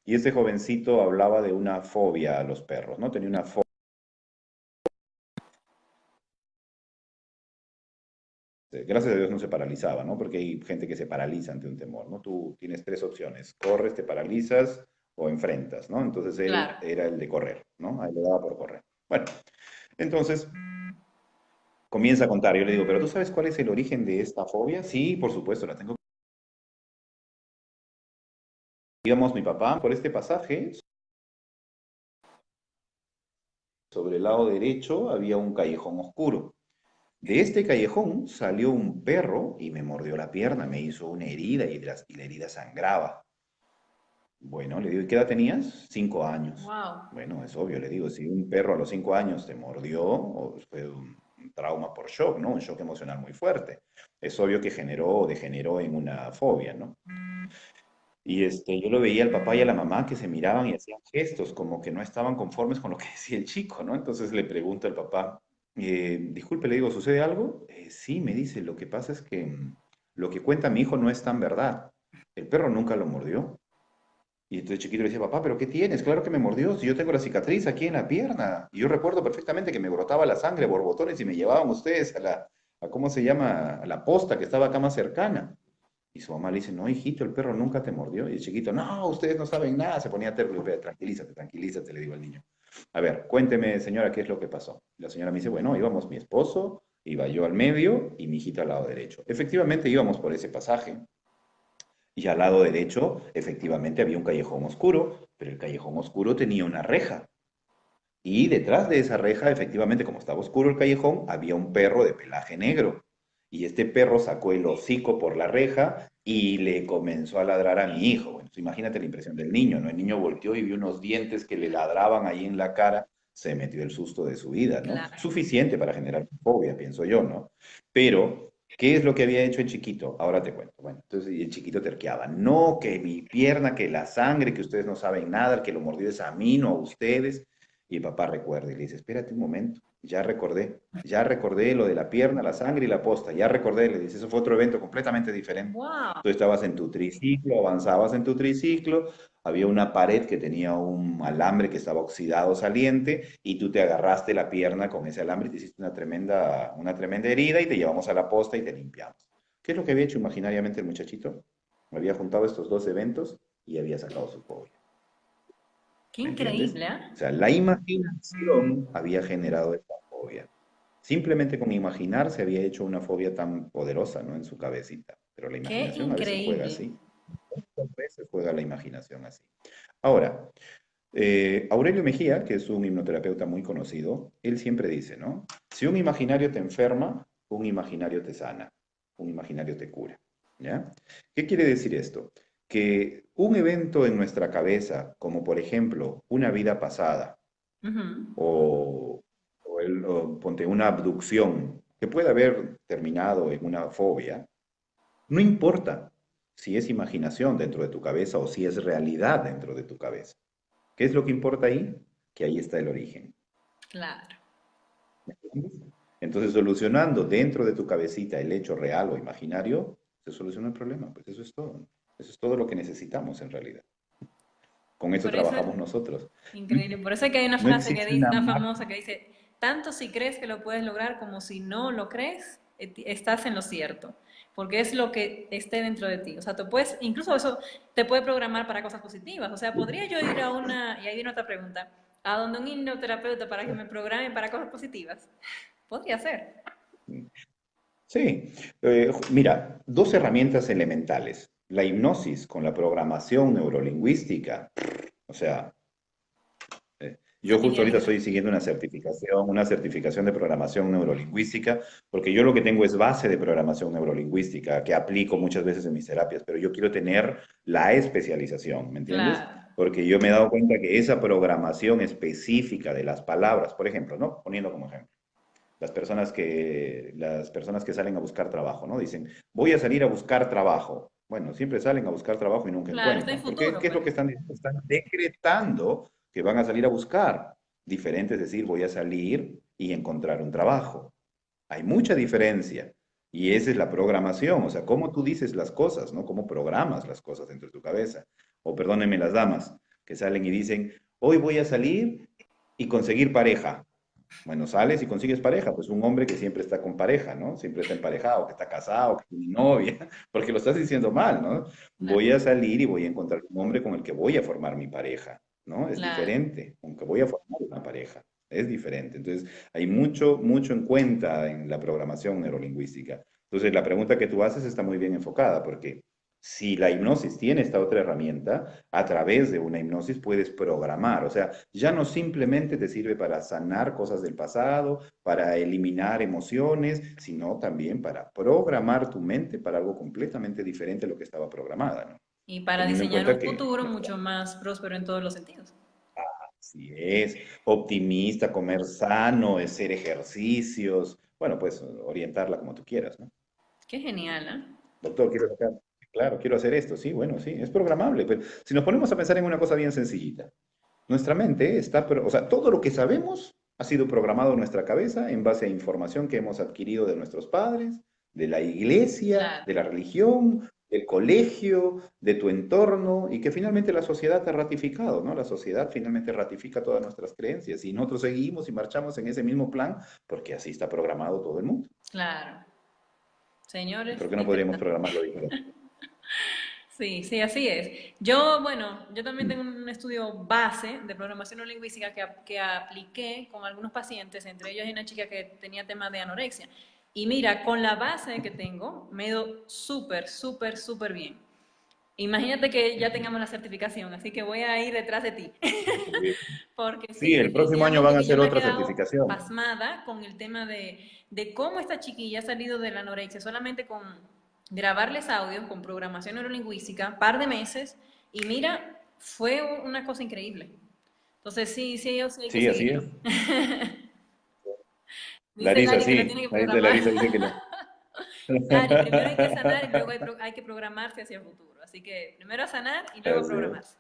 y este jovencito hablaba de una fobia a los perros, ¿no? Tenía una fobia. Gracias a Dios no se paralizaba, ¿no? Porque hay gente que se paraliza ante un temor, ¿no? Tú tienes tres opciones: corres, te paralizas o enfrentas, ¿no? Entonces él Claro. era el de correr, ¿no? A él le daba por correr. Bueno, entonces comienza a contar. Yo le digo, ¿pero tú sabes cuál es el origen de esta fobia? Sí, por supuesto, la tengo. íbamos mi papá por este pasaje, sobre el lado derecho había un callejón oscuro. De este callejón salió un perro y me mordió la pierna, me hizo una herida y la herida sangraba. Bueno, le digo, ¿y qué edad tenías? 5 años. Wow. Bueno, es obvio, le digo, si un perro a los 5 años te mordió, fue un trauma por shock, ¿no? Un shock emocional muy fuerte. Es obvio que generó o degeneró en una fobia, ¿no? Y yo lo veía al papá y a la mamá que se miraban y hacían gestos, como que no estaban conformes con lo que decía el chico, ¿no? Entonces le pregunto al papá, disculpe, le digo, ¿sucede algo? Sí, me dice, lo que pasa es que lo que cuenta mi hijo no es tan verdad. El perro nunca lo mordió. Y entonces chiquito le decía, papá, ¿pero qué tienes? Claro que me mordió, si yo tengo la cicatriz aquí en la pierna. Y yo recuerdo perfectamente que me brotaba la sangre, borbotones, y me llevaban ustedes ¿cómo se llama? A la posta que estaba acá más cercana. Y su mamá le dice, no, hijito, el perro nunca te mordió. Y el chiquito, no, ustedes no saben nada. Se ponía terco, tranquilízate, tranquilízate, le digo al niño. A ver, cuénteme, señora, qué es lo que pasó. La señora me dice, bueno, íbamos mi esposo, iba yo al medio y mi hijita al lado derecho. Efectivamente íbamos por ese pasaje. Y al lado derecho, efectivamente, había un callejón oscuro, pero el callejón oscuro tenía una reja. Y detrás de esa reja, efectivamente, como estaba oscuro el callejón, había un perro de pelaje negro. Y este perro sacó el hocico por la reja y le comenzó a ladrar a mi hijo. Bueno, pues imagínate la impresión del niño, ¿no? El niño volteó y vio unos dientes que le ladraban ahí en la cara. Se metió el susto de su vida, ¿no? Claro. Suficiente para generar fobia, pienso yo, ¿no? Pero, ¿qué es lo que había hecho el chiquito? Ahora te cuento. Bueno, entonces el chiquito terqueaba. No, que mi pierna, que la sangre, que ustedes no saben nada, el que lo mordió es a mí, no a ustedes. Y el papá recuerda y le dice, espérate un momento, ya recordé lo de la pierna, la sangre y la posta, ya recordé, le dice, eso fue otro evento completamente diferente. Wow. Tú estabas en tu triciclo, avanzabas en tu triciclo, había una pared que tenía un alambre que estaba oxidado saliente y tú te agarraste la pierna con ese alambre y te hiciste una tremenda herida y te llevamos a la posta y te limpiamos. ¿Qué es lo que había hecho imaginariamente el muchachito? Había juntado estos dos eventos y había sacado su fobia. Qué ¿Me entiendes? increíble, ¿eh? O sea, la imaginación había generado esta fobia. Simplemente con imaginar se había hecho una fobia tan poderosa, ¿no? En su cabecita. Pero la Qué imaginación a veces juega increíble. así. A veces juega la imaginación así. Ahora, Aurelio Mejía, que es un hipnoterapeuta muy conocido, él siempre dice, ¿no? Si un imaginario te enferma, un imaginario te sana, un imaginario te cura, ¿ya? ¿Qué quiere decir esto? Que un evento en nuestra cabeza, como por ejemplo una vida pasada Ujú. ponte una abducción, que puede haber terminado en una fobia, no importa si es imaginación dentro de tu cabeza o si es realidad dentro de tu cabeza. ¿Qué es lo que importa ahí? Que ahí está el origen. Claro. Entonces, solucionando dentro de tu cabecita el hecho real o imaginario, se soluciona el problema. Pues eso es todo. Eso es todo lo que necesitamos en realidad. Con eso Por eso, trabajamos nosotros. No, increíble. Por eso es que hay una no frase que existe dice, una una máquina. famosa que dice, tanto si crees que lo puedes lograr como si no lo crees, estás en lo cierto. Porque es lo que esté dentro de ti. O sea, tú puedes, incluso eso te puede programar para cosas positivas. O sea, podría yo ir a una, y ahí viene otra pregunta, a donde un hipnoterapeuta para que me programe para cosas positivas. Podría ser. Sí, mira, dos herramientas elementales. La hipnosis con la programación neurolingüística. O sea, yo justo ahorita Genialidad. estoy siguiendo una certificación de programación neurolingüística, porque yo lo que tengo es base de programación neurolingüística, que aplico muchas veces en mis terapias, pero yo quiero tener la especialización, ¿me entiendes? Claro. Porque yo me he dado cuenta que esa programación específica de las palabras, por ejemplo, ¿no? Poniendo como ejemplo las personas que salen a buscar trabajo, ¿no? Dicen, voy a salir a buscar trabajo. Bueno, siempre salen a buscar trabajo y nunca Claro, está en encuentran. ¿Por qué? futuro, ¿Qué es pues. lo que están diciendo? Están decretando que van a salir a buscar. Diferente es decir, voy a salir y encontrar un trabajo. Hay mucha diferencia. Y esa es la programación, o sea, cómo tú dices las cosas, ¿no? Cómo programas las cosas dentro de tu cabeza. O perdónenme las damas, que salen y dicen, hoy voy a salir y conseguir pareja. Bueno, sales y consigues pareja, pues un hombre que siempre está con pareja, ¿no? Siempre está emparejado, que está casado, que tiene novia, porque lo estás diciendo mal, ¿no? Claro, Voy a salir y voy a encontrar un hombre con el que voy a formar mi pareja, ¿no? Es claro. diferente, aunque voy a formar una pareja, es diferente. Entonces, hay mucho, mucho en cuenta en la programación neurolingüística. Entonces, la pregunta que tú haces está muy bien enfocada, porque Si la hipnosis tiene esta otra herramienta, a través de una hipnosis puedes programar. O sea, ya no simplemente te sirve para sanar cosas del pasado, para eliminar emociones, sino también para programar tu mente para algo completamente diferente a lo que estaba programada, ¿no? Y para Teniendo en diseñar cuenta un que futuro mucho más próspero en todos los sentidos. así es, optimista, comer sano, hacer ejercicios, bueno, pues orientarla como tú quieras, ¿no? Qué genial, ¿eh? Doctor, quiero sacar, claro, quiero hacer esto, sí, bueno, sí, es programable, pero si nos ponemos a pensar en una cosa bien sencillita, nuestra mente está, o sea, todo lo que sabemos ha sido programado en nuestra cabeza en base a información que hemos adquirido de nuestros padres, de la iglesia, Claro. de la religión, del colegio, de tu entorno, y que finalmente la sociedad te ha ratificado, ¿no? La sociedad finalmente ratifica todas nuestras creencias y nosotros seguimos y marchamos en ese mismo plan porque así está programado todo el mundo. Claro. Señores, ¿Por qué no podríamos interesante. programarlo diferente? Sí, sí, así es. Yo, bueno, yo también tengo un estudio base de programación neurolingüística que apliqué con algunos pacientes, entre ellos hay una chica que tenía temas de anorexia. Y mira, con la base que tengo, me he ido súper, súper, súper bien. Imagínate que ya Ujú. tengamos la certificación, así que voy a ir detrás de ti. Porque Sí, sí, el próximo año van definitivamente a que yo hacer me he otra quedado certificación. pasmada con el tema de cómo esta chiquilla ha salido de la anorexia solamente con grabarles audios, con programación neurolingüística, par de meses, y mira, fue una cosa increíble. Entonces sí, sí, yo sí hay que Sí, así seguirlo. es. Dice Larisa, Lari que lo tiene sí. que Dice programar. Larisa, dice que no. Lari, primero hay que sanar y luego hay que programarse hacia el futuro. Así que primero a sanar y luego a Así es. programarse.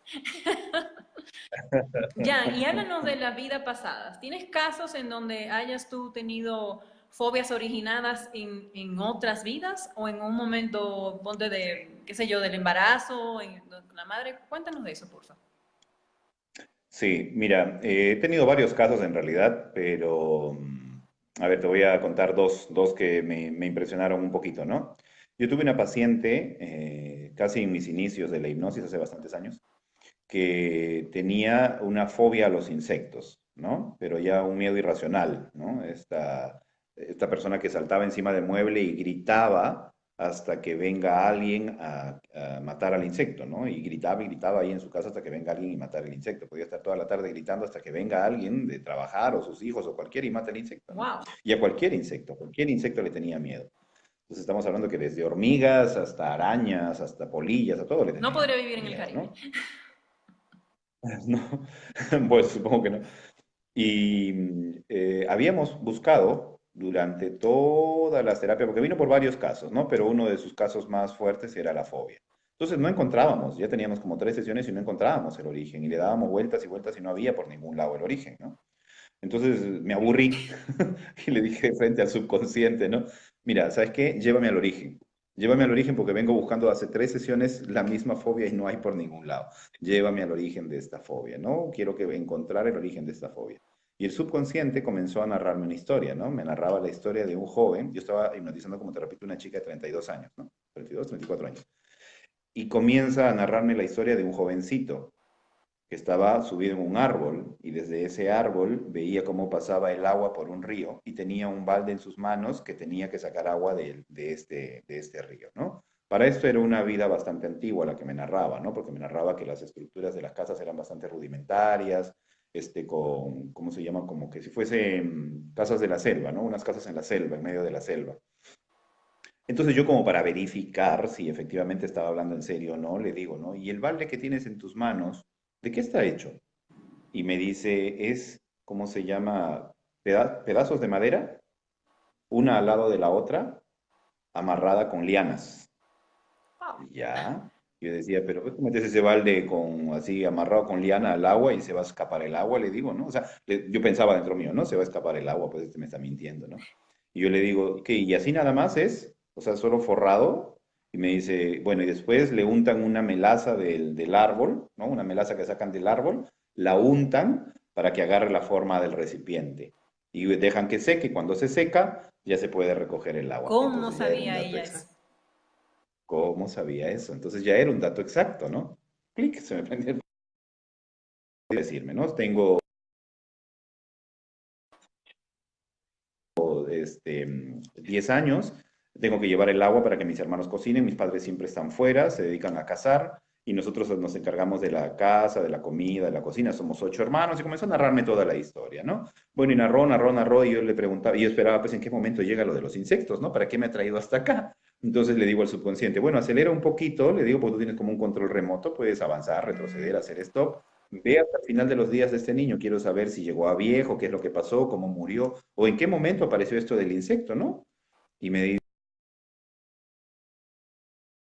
Ya, y háblanos de las vidas pasadas. ¿Tienes casos en donde hayas tú tenido fobias originadas en otras vidas o en un momento, ponte de, qué sé yo, del embarazo, con la madre? Cuéntanos de eso, por favor. Sí, mira, he tenido varios casos en realidad, pero a ver, te voy a contar dos que me impresionaron un poquito, ¿no? Yo tuve una paciente, casi en mis inicios de la hipnosis hace bastantes años, que tenía una fobia a los insectos, ¿no? Pero ya un miedo irracional, ¿no? Esta persona que saltaba encima del mueble y gritaba hasta que venga alguien a matar al insecto, ¿no? Y gritaba ahí en su casa hasta que venga alguien y matar el insecto. Podía estar toda la tarde gritando hasta que venga alguien de trabajar o sus hijos o cualquiera y mate el insecto, ¿no? Wow. Y a cualquier insecto le tenía miedo. Entonces estamos hablando que desde hormigas hasta arañas, hasta polillas, a todo le No tenía podría vivir en el miedo, Caribe. ¿no? No, pues supongo que no. Y habíamos buscado durante todas las terapias, porque vino por varios casos, ¿no? Pero uno de sus casos más fuertes era la fobia. Entonces no encontrábamos, ya teníamos como 3 sesiones y no encontrábamos el origen, y le dábamos vueltas y vueltas y no había por ningún lado el origen, ¿no? Entonces me aburrí y le dije frente al subconsciente, ¿no? Mira, ¿sabes qué? Llévame al origen. Llévame al origen porque vengo buscando hace 3 sesiones la misma fobia y no hay por ningún lado. Llévame al origen de esta fobia, ¿no? Quiero que encontrar el origen de esta fobia. Y el subconsciente comenzó a narrarme una historia, ¿no? Me narraba la historia de un joven, yo estaba hipnotizando, como te repito, una chica de 32 años, ¿no? 32, 34 años. Y comienza a narrarme la historia de un jovencito que estaba subido en un árbol y desde ese árbol veía cómo pasaba el agua por un río y tenía un balde en sus manos que tenía que sacar agua de este río, ¿no? Para esto era una vida bastante antigua la que me narraba, ¿no? Porque me narraba que las estructuras de las casas eran bastante rudimentarias, ¿cómo se llama? Como que si fuesen casas de la selva, ¿no? Unas casas en la selva, en medio de la selva. Entonces yo como para verificar si efectivamente estaba hablando en serio o no, le digo, ¿no? ¿Y el balde que tienes en tus manos, de qué está hecho? Y me dice, ¿cómo se llama? Pedazos de madera, una al lado de la otra, amarrada con lianas. Wow. Y ya. Yo decía, pero ¿por qué metes ese balde con, así amarrado con liana al agua y se va a escapar el agua? Le digo, ¿no? O sea, yo pensaba dentro mío, ¿no? Se va a escapar el agua, pues este me está mintiendo, ¿no? Y yo le digo, ¿qué? ¿Y así nada más es? O sea, solo forrado. Y me dice, bueno, y después le untan una melaza del árbol, ¿no? Una melaza que sacan del árbol, la untan para que agarre la forma del recipiente. Y dejan que seque. Cuando se seca, ya se puede recoger el agua. ¿Cómo Entonces ya era un sabía dato ella eso? exacto. ¿Cómo sabía eso? Entonces ya era un dato exacto, ¿no? Clic, se me prendió el decirme, ¿no? Tengo 10 años, tengo que llevar el agua para que mis hermanos cocinen, mis padres siempre están fuera, se dedican a cazar y nosotros nos encargamos de la casa, de la comida, de la cocina, somos 8 hermanos y comenzó a narrarme toda la historia, ¿no? Bueno, y narró y yo le preguntaba, y yo esperaba pues en qué momento llega lo de los insectos, ¿no? ¿Para qué me ha traído hasta acá? Entonces le digo al subconsciente, bueno, acelera un poquito, le digo, porque tú tienes como un control remoto, puedes avanzar, retroceder, hacer stop. Ve hasta el final de los días de este niño, quiero saber si llegó a viejo, qué es lo que pasó, cómo murió, o en qué momento apareció esto del insecto, ¿no? Y me di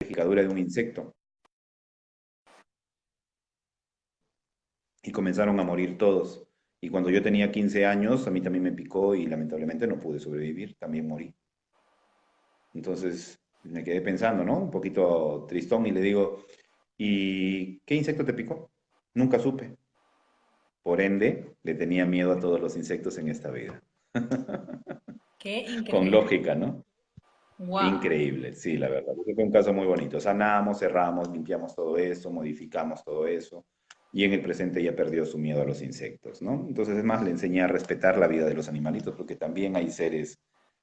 la picadura de un insecto. Y comenzaron a morir todos. Y cuando yo tenía 15 años, a mí también me picó y lamentablemente no pude sobrevivir, también morí. Entonces me quedé pensando, ¿no? Un poquito tristón y le digo, ¿y qué insecto te picó? Nunca supe. Por ende, le tenía miedo a todos los insectos en esta vida. Qué Con increíble. lógica, ¿no? Wow. Increíble, sí, la verdad. Ese fue un caso muy bonito. Sanamos, cerramos, limpiamos todo eso, modificamos todo eso. Y en el presente ya perdió su miedo a los insectos, ¿no? Entonces, es más, le enseñé a respetar la vida de los animalitos, porque también hay seres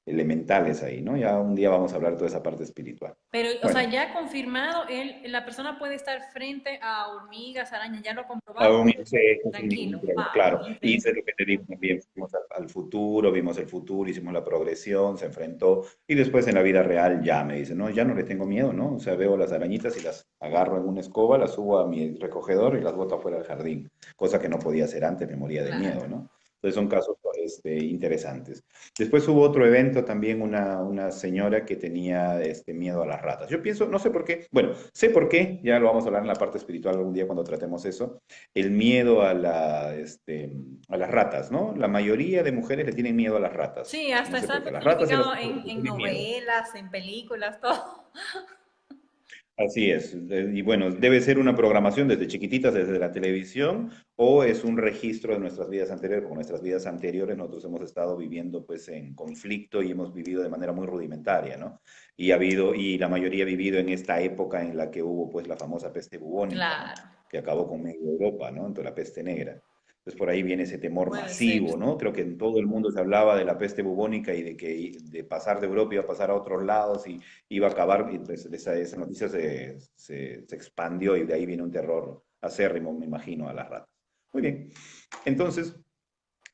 elementales ahí, ¿no? Ya un día vamos a hablar de toda esa parte espiritual. Pero, o sea, Bueno, ya confirmado, la persona puede estar frente a hormigas, arañas, ¿ya lo ha comprobado? aún insectos sin ningún Tranquilo. problema, Wow, claro. qué Y increíble. hice lo que te digo también, fuimos al futuro, vimos el futuro, hicimos la progresión, se enfrentó, y después en la vida real ya me dice, no, ya no le tengo miedo, ¿no? O sea, veo las arañitas y las agarro en una escoba, las subo a mi recogedor y las boto afuera del jardín, cosa que no podía hacer antes, me moría de Claro. miedo, ¿no? Entonces son casos interesantes. Después hubo otro evento también, una señora que tenía miedo a las ratas. Yo pienso, no sé por qué, bueno, sé por qué, ya lo vamos a hablar en la parte espiritual algún día cuando tratemos eso, el miedo a las ratas, ¿no? La mayoría de mujeres le tienen miedo a las ratas. Sí, No hasta sé está por qué. Las ratas y los personificado perros le en tienen miedo. novelas, en películas, todo. Así es. Y bueno, debe ser una programación desde chiquititas, desde la televisión, o es un registro de nuestras vidas anteriores, porque nuestras vidas anteriores nosotros hemos estado viviendo pues en conflicto y hemos vivido de manera muy rudimentaria, ¿no? Y la mayoría ha vivido en esta época en la que hubo pues la famosa peste bubónica, ¿no? Claro. Que acabó con media Europa, ¿no? Entonces la peste negra. Entonces por ahí viene ese temor Puede ser. masivo, ¿no? Creo que en todo el mundo se hablaba de la peste bubónica y de que de pasar de Europa iba a pasar a otros lados y iba a acabar, y pues esa noticia se expandió y de ahí viene un terror acérrimo, me imagino, a las ratas. Muy bien, entonces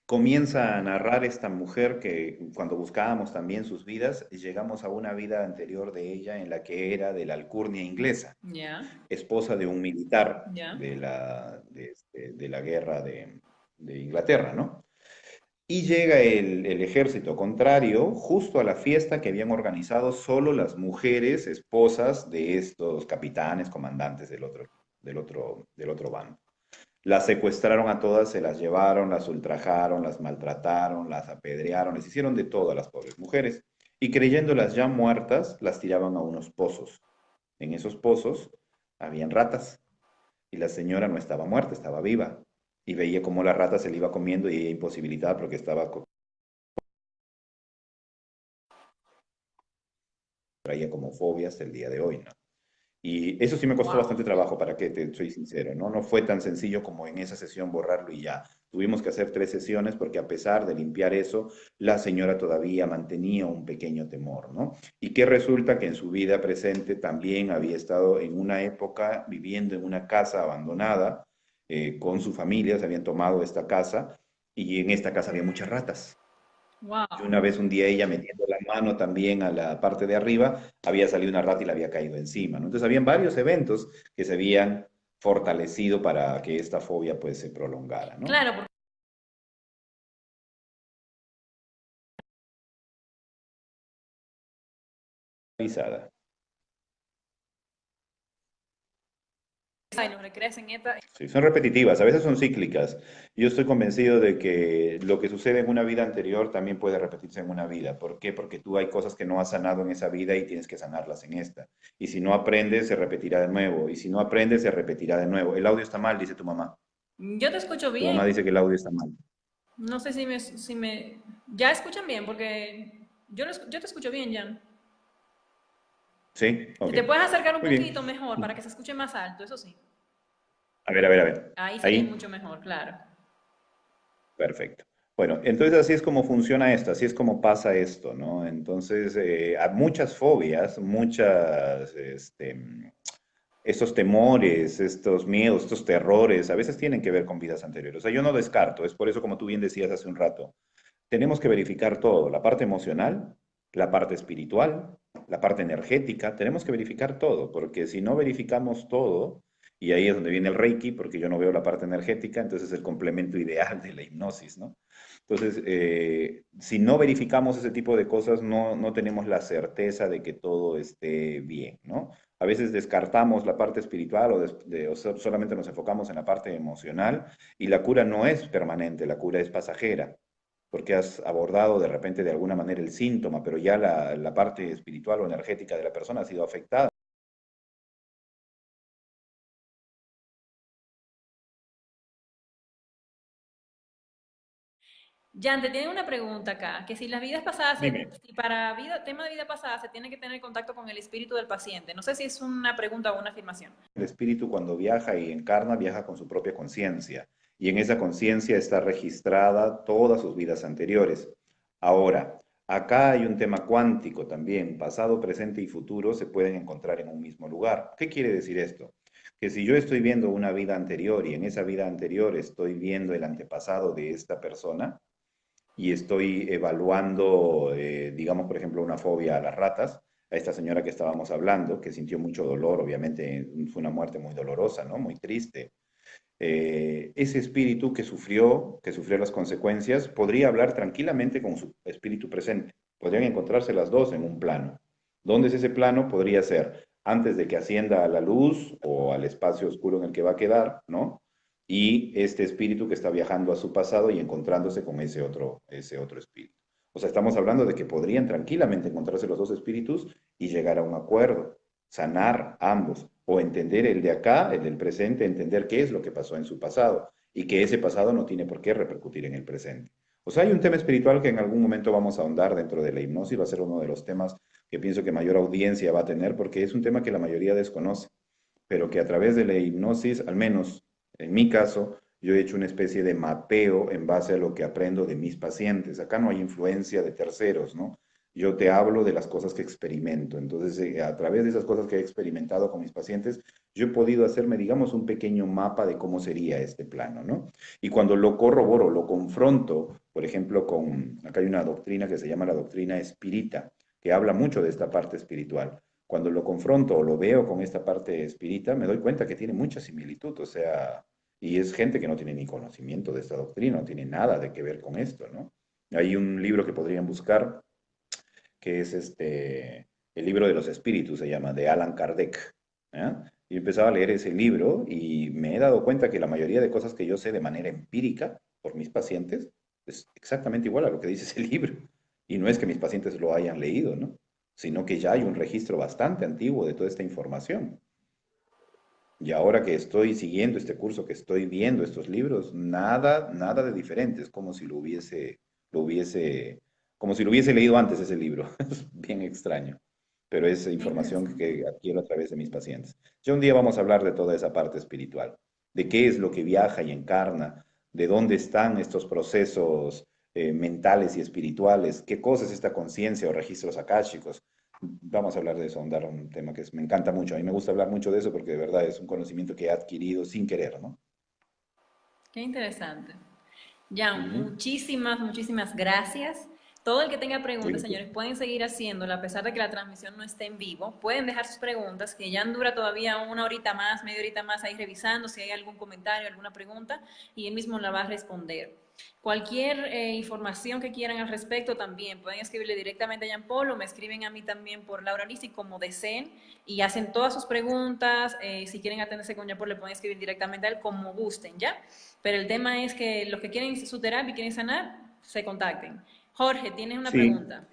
comienza a narrar esta mujer que cuando buscábamos también sus vidas, llegamos a una vida anterior de ella en la que era de la alcurnia inglesa, Ya, esposa de un militar ya. de la guerra de Inglaterra, ¿no? Y llega el ejército contrario justo a la fiesta que habían organizado solo las mujeres esposas de estos capitanes, comandantes del otro bando. Las secuestraron a todas, se las llevaron, las ultrajaron, las maltrataron, las apedrearon, les hicieron de todo a las pobres mujeres. Y creyéndolas ya muertas, las tiraban a unos pozos. En esos pozos habían ratas y la señora no estaba muerta, estaba viva. Y veía cómo la rata se le iba comiendo y ella imposibilitada porque estaba traía como fobia hasta el día de hoy, ¿no? Y eso sí me costó Wow. bastante trabajo, para que te soy sincero, ¿no? No fue tan sencillo como en esa sesión borrarlo y ya. Tuvimos que hacer 3 sesiones porque a pesar de limpiar eso, la señora todavía mantenía un pequeño temor, ¿no? Y que resulta que en su vida presente también había estado en una época viviendo en una casa abandonada con su familia, se habían tomado esta casa y en esta casa había muchas ratas. Y Wow. una vez, un día, ella metiendo la mano también a la parte de arriba, había salido una rata y le había caído encima, ¿no? Entonces, habían varios eventos que se habían fortalecido para que esta fobia pues se prolongara, ¿no? Claro, porque Avisada. ay, nos recreas en esta. Sí, son repetitivas, a veces son cíclicas. Yo estoy convencido de que lo que sucede en una vida anterior también puede repetirse en una vida. ¿Por qué? Porque tú hay cosas que no has sanado en esa vida y tienes que sanarlas en esta. Y si no aprendes, se repetirá de nuevo. Y si no aprendes, se repetirá de nuevo. El audio está mal, dice tu mamá. Yo te escucho Tu mamá bien. dice que el audio está mal. No sé si me... Ya escuchan bien, porque yo te escucho bien, Jan. ¿Sí? Si Ok. te puedes acercar un Muy poquito bien. mejor para que se escuche más alto, eso sí. A ver, a ver, a ver. Ahí sería Ahí. mucho mejor, claro. Perfecto. Bueno, entonces así es como funciona esto, así es como pasa esto, ¿no? Entonces, hay muchas fobias, estos temores, estos miedos, estos terrores, a veces tienen que ver con vidas anteriores. O sea, yo no descarto, es por eso como tú bien decías hace un rato, tenemos que verificar todo, la parte emocional, la parte espiritual, la parte energética, tenemos que verificar todo, porque si no verificamos todo, y ahí es donde viene el Reiki, porque yo no veo la parte energética, entonces es el complemento ideal de la hipnosis, ¿no? Entonces, si no verificamos ese tipo de cosas, no tenemos la certeza de que todo esté bien, ¿no? A veces descartamos la parte espiritual o solamente nos enfocamos en la parte emocional y la cura no es permanente, la cura es pasajera porque has abordado de repente de alguna manera el síntoma, pero ya la parte espiritual o energética de la persona ha sido afectada. Jan, te tienen una pregunta acá, que si las vidas pasadas, Dime. si para tema de vida pasada se tiene que tener contacto con el espíritu del paciente. No sé si es una pregunta o una afirmación. El espíritu cuando viaja y encarna, viaja con su propia conciencia, y en esa conciencia está registrada todas sus vidas anteriores. Ahora, acá hay un tema cuántico también, pasado, presente y futuro se pueden encontrar en un mismo lugar. ¿Qué quiere decir esto? Que si yo estoy viendo una vida anterior y en esa vida anterior estoy viendo el antepasado de esta persona, y estoy evaluando, digamos, por ejemplo, una fobia a las ratas, a esta señora que estábamos hablando, que sintió mucho dolor, obviamente fue una muerte muy dolorosa, ¿no? Muy triste. Ese espíritu que sufrió las consecuencias, podría hablar tranquilamente con su espíritu presente. Podrían encontrarse las dos en un plano. ¿Dónde es ese plano? Podría ser antes de que ascienda a la luz o al espacio oscuro en el que va a quedar, ¿no? Y este espíritu que está viajando a su pasado y encontrándose con ese otro espíritu. O sea, estamos hablando de que podrían tranquilamente encontrarse los dos espíritus y llegar a un acuerdo, sanar ambos, o entender el de acá, el del presente, entender qué es lo que pasó en su pasado y que ese pasado no tiene por qué repercutir en el presente. O sea, hay un tema espiritual que en algún momento vamos a ahondar dentro de la hipnosis, va a ser uno de los temas que pienso que mayor audiencia va a tener porque es un tema que la mayoría desconoce, pero que a través de la hipnosis, al menos en mi caso, yo he hecho una especie de mapeo en base a lo que aprendo de mis pacientes. Acá no hay influencia de terceros, ¿no? Yo te hablo de las cosas que experimento. Entonces, a través de esas cosas que he experimentado con mis pacientes, yo he podido hacerme, digamos, un pequeño mapa de cómo sería este plano, ¿no? Y cuando lo corroboro, lo confronto, por ejemplo, acá hay una doctrina que se llama la doctrina espírita, que habla mucho de esta parte espiritual. Cuando lo confronto o lo veo con esta parte espírita, me doy cuenta que tiene mucha similitud, o sea, y es gente que no tiene ni conocimiento de esta doctrina, no tiene nada de que ver con esto, ¿no? Hay un libro que podrían buscar que es el libro de los espíritus, se llama, de Allan Kardec. ¿Ya? Y empezaba a leer ese libro y me he dado cuenta que la mayoría de cosas que yo sé de manera empírica por mis pacientes es exactamente igual a lo que dice ese libro. Y no es que mis pacientes lo hayan leído, ¿no? Sino que ya hay un registro bastante antiguo de toda esta información. Y ahora que estoy siguiendo este curso, que estoy viendo estos libros, nada de diferente. Es como si lo hubiese, como si lo hubiese leído antes ese libro. Es bien extraño, pero es Qué información interesante. que adquiero a través de mis pacientes. Ya un día vamos a hablar de toda esa parte espiritual, de qué es lo que viaja y encarna, de dónde están estos procesos mentales y espirituales, qué cosa es esta conciencia o registros akáshicos. Vamos a hablar de eso, ahondar un tema que me encanta mucho. A mí me gusta hablar mucho de eso porque de verdad es un conocimiento que he adquirido sin querer, ¿no? Qué interesante. Jan, Ujú. muchísimas gracias. Todo el que tenga preguntas, Listo. señores, pueden seguir haciéndola a pesar de que la transmisión no esté en vivo. Pueden dejar sus preguntas, que Jan dura todavía una horita más, media horita más ahí revisando si hay algún comentario, alguna pregunta, y él mismo la va a responder. Cualquier información que quieran al respecto también pueden escribirle directamente a Jean Paul o me escriben a mí también por Laura Lisi como deseen y hacen todas sus preguntas. Si quieren atenderse con Jean Paul le pueden escribir directamente a él como gusten, ¿ya? Pero el tema es que los que quieren su terapia y quieren sanar, se contacten. Jorge, tienes una Sí, pregunta.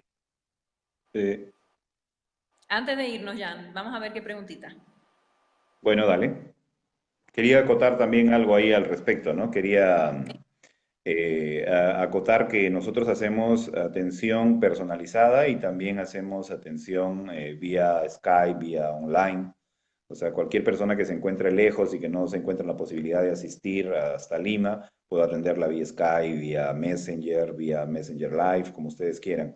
eh, Antes de irnos, Jan, vamos a ver qué preguntita. bueno, dale. Quería acotar también algo ahí al respecto, ¿no? Quería acotar que nosotros hacemos atención personalizada y también hacemos atención vía Skype, vía online. O sea, cualquier persona que se encuentre lejos y que no se encuentre en la posibilidad de asistir hasta Lima, puedo atenderla vía Skype, vía Messenger Live, como ustedes quieran.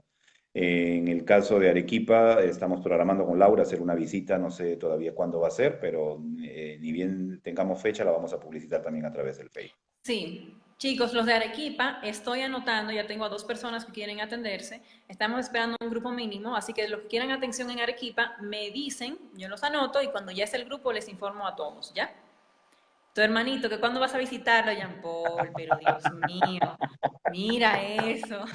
En el caso de Arequipa, estamos programando con Laura hacer una visita, no sé todavía cuándo va a ser, pero ni bien tengamos fecha, la vamos a publicitar también a través del Facebook. Sí, chicos, los de Arequipa, estoy anotando, ya tengo a 2 personas que quieren atenderse, estamos esperando un grupo mínimo, así que los que quieran atención en Arequipa, me dicen, yo los anoto y cuando ya es el grupo les informo a todos, ¿ya? Tu hermanito, que cuando vas a visitarlo, Jean Paul, pero Dios mío, mira eso.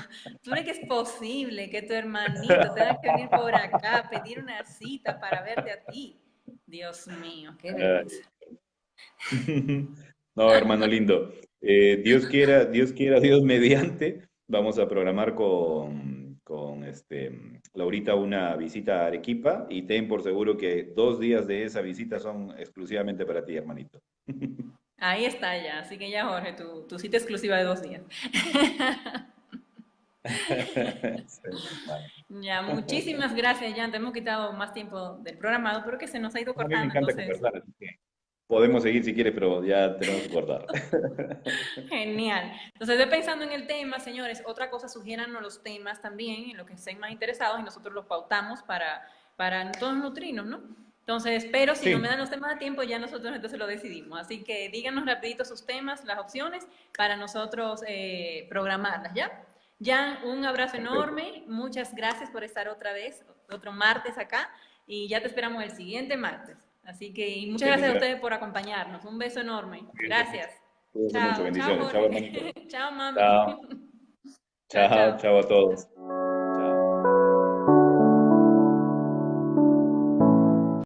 ¿Tú crees que es posible que tu hermanito tenga que venir por acá a pedir una cita para verte a ti? Dios mío, qué vergüenza. No, hermano lindo. Dios quiera, Dios mediante, vamos a programar con Laurita una visita a Arequipa y ten por seguro que 2 días de esa visita son exclusivamente para ti, hermanito. Ahí está ya, así que ya Jorge, tu cita exclusiva de 2 días. Sí, hermano. Ya, muchísimas gracias, Jan. Te hemos quitado más tiempo del programado, pero que se nos ha ido A mí me cortando, encanta entonces, conversar, así que podemos seguir si quieres, pero ya tenemos que cortar. genial. Entonces, ve pensando en el tema, señores. Otra cosa, sugiéranos los temas también, en lo que estén más interesados, y nosotros los pautamos para todos nutrirnos, ¿no? Entonces, pero si no me Sí, dan los temas a tiempo, ya nosotros entonces lo decidimos. Así que díganos rapidito sus temas, las opciones, para nosotros programarlas, ¿ya? Jan, un abrazo perfecto. enorme. Muchas gracias por estar otra vez, otro martes acá. Y ya te esperamos el siguiente martes. Así que, y muchas gracias a Bendiciones. ustedes por acompañarnos. Un beso enorme. Cuídense mucho. Gracias. Cuídense mucho. Chao, chao Bendiciones. Chao, hermanito. Jorge. Chao mami. Chao. Chao, Chao, chao. chao a todos.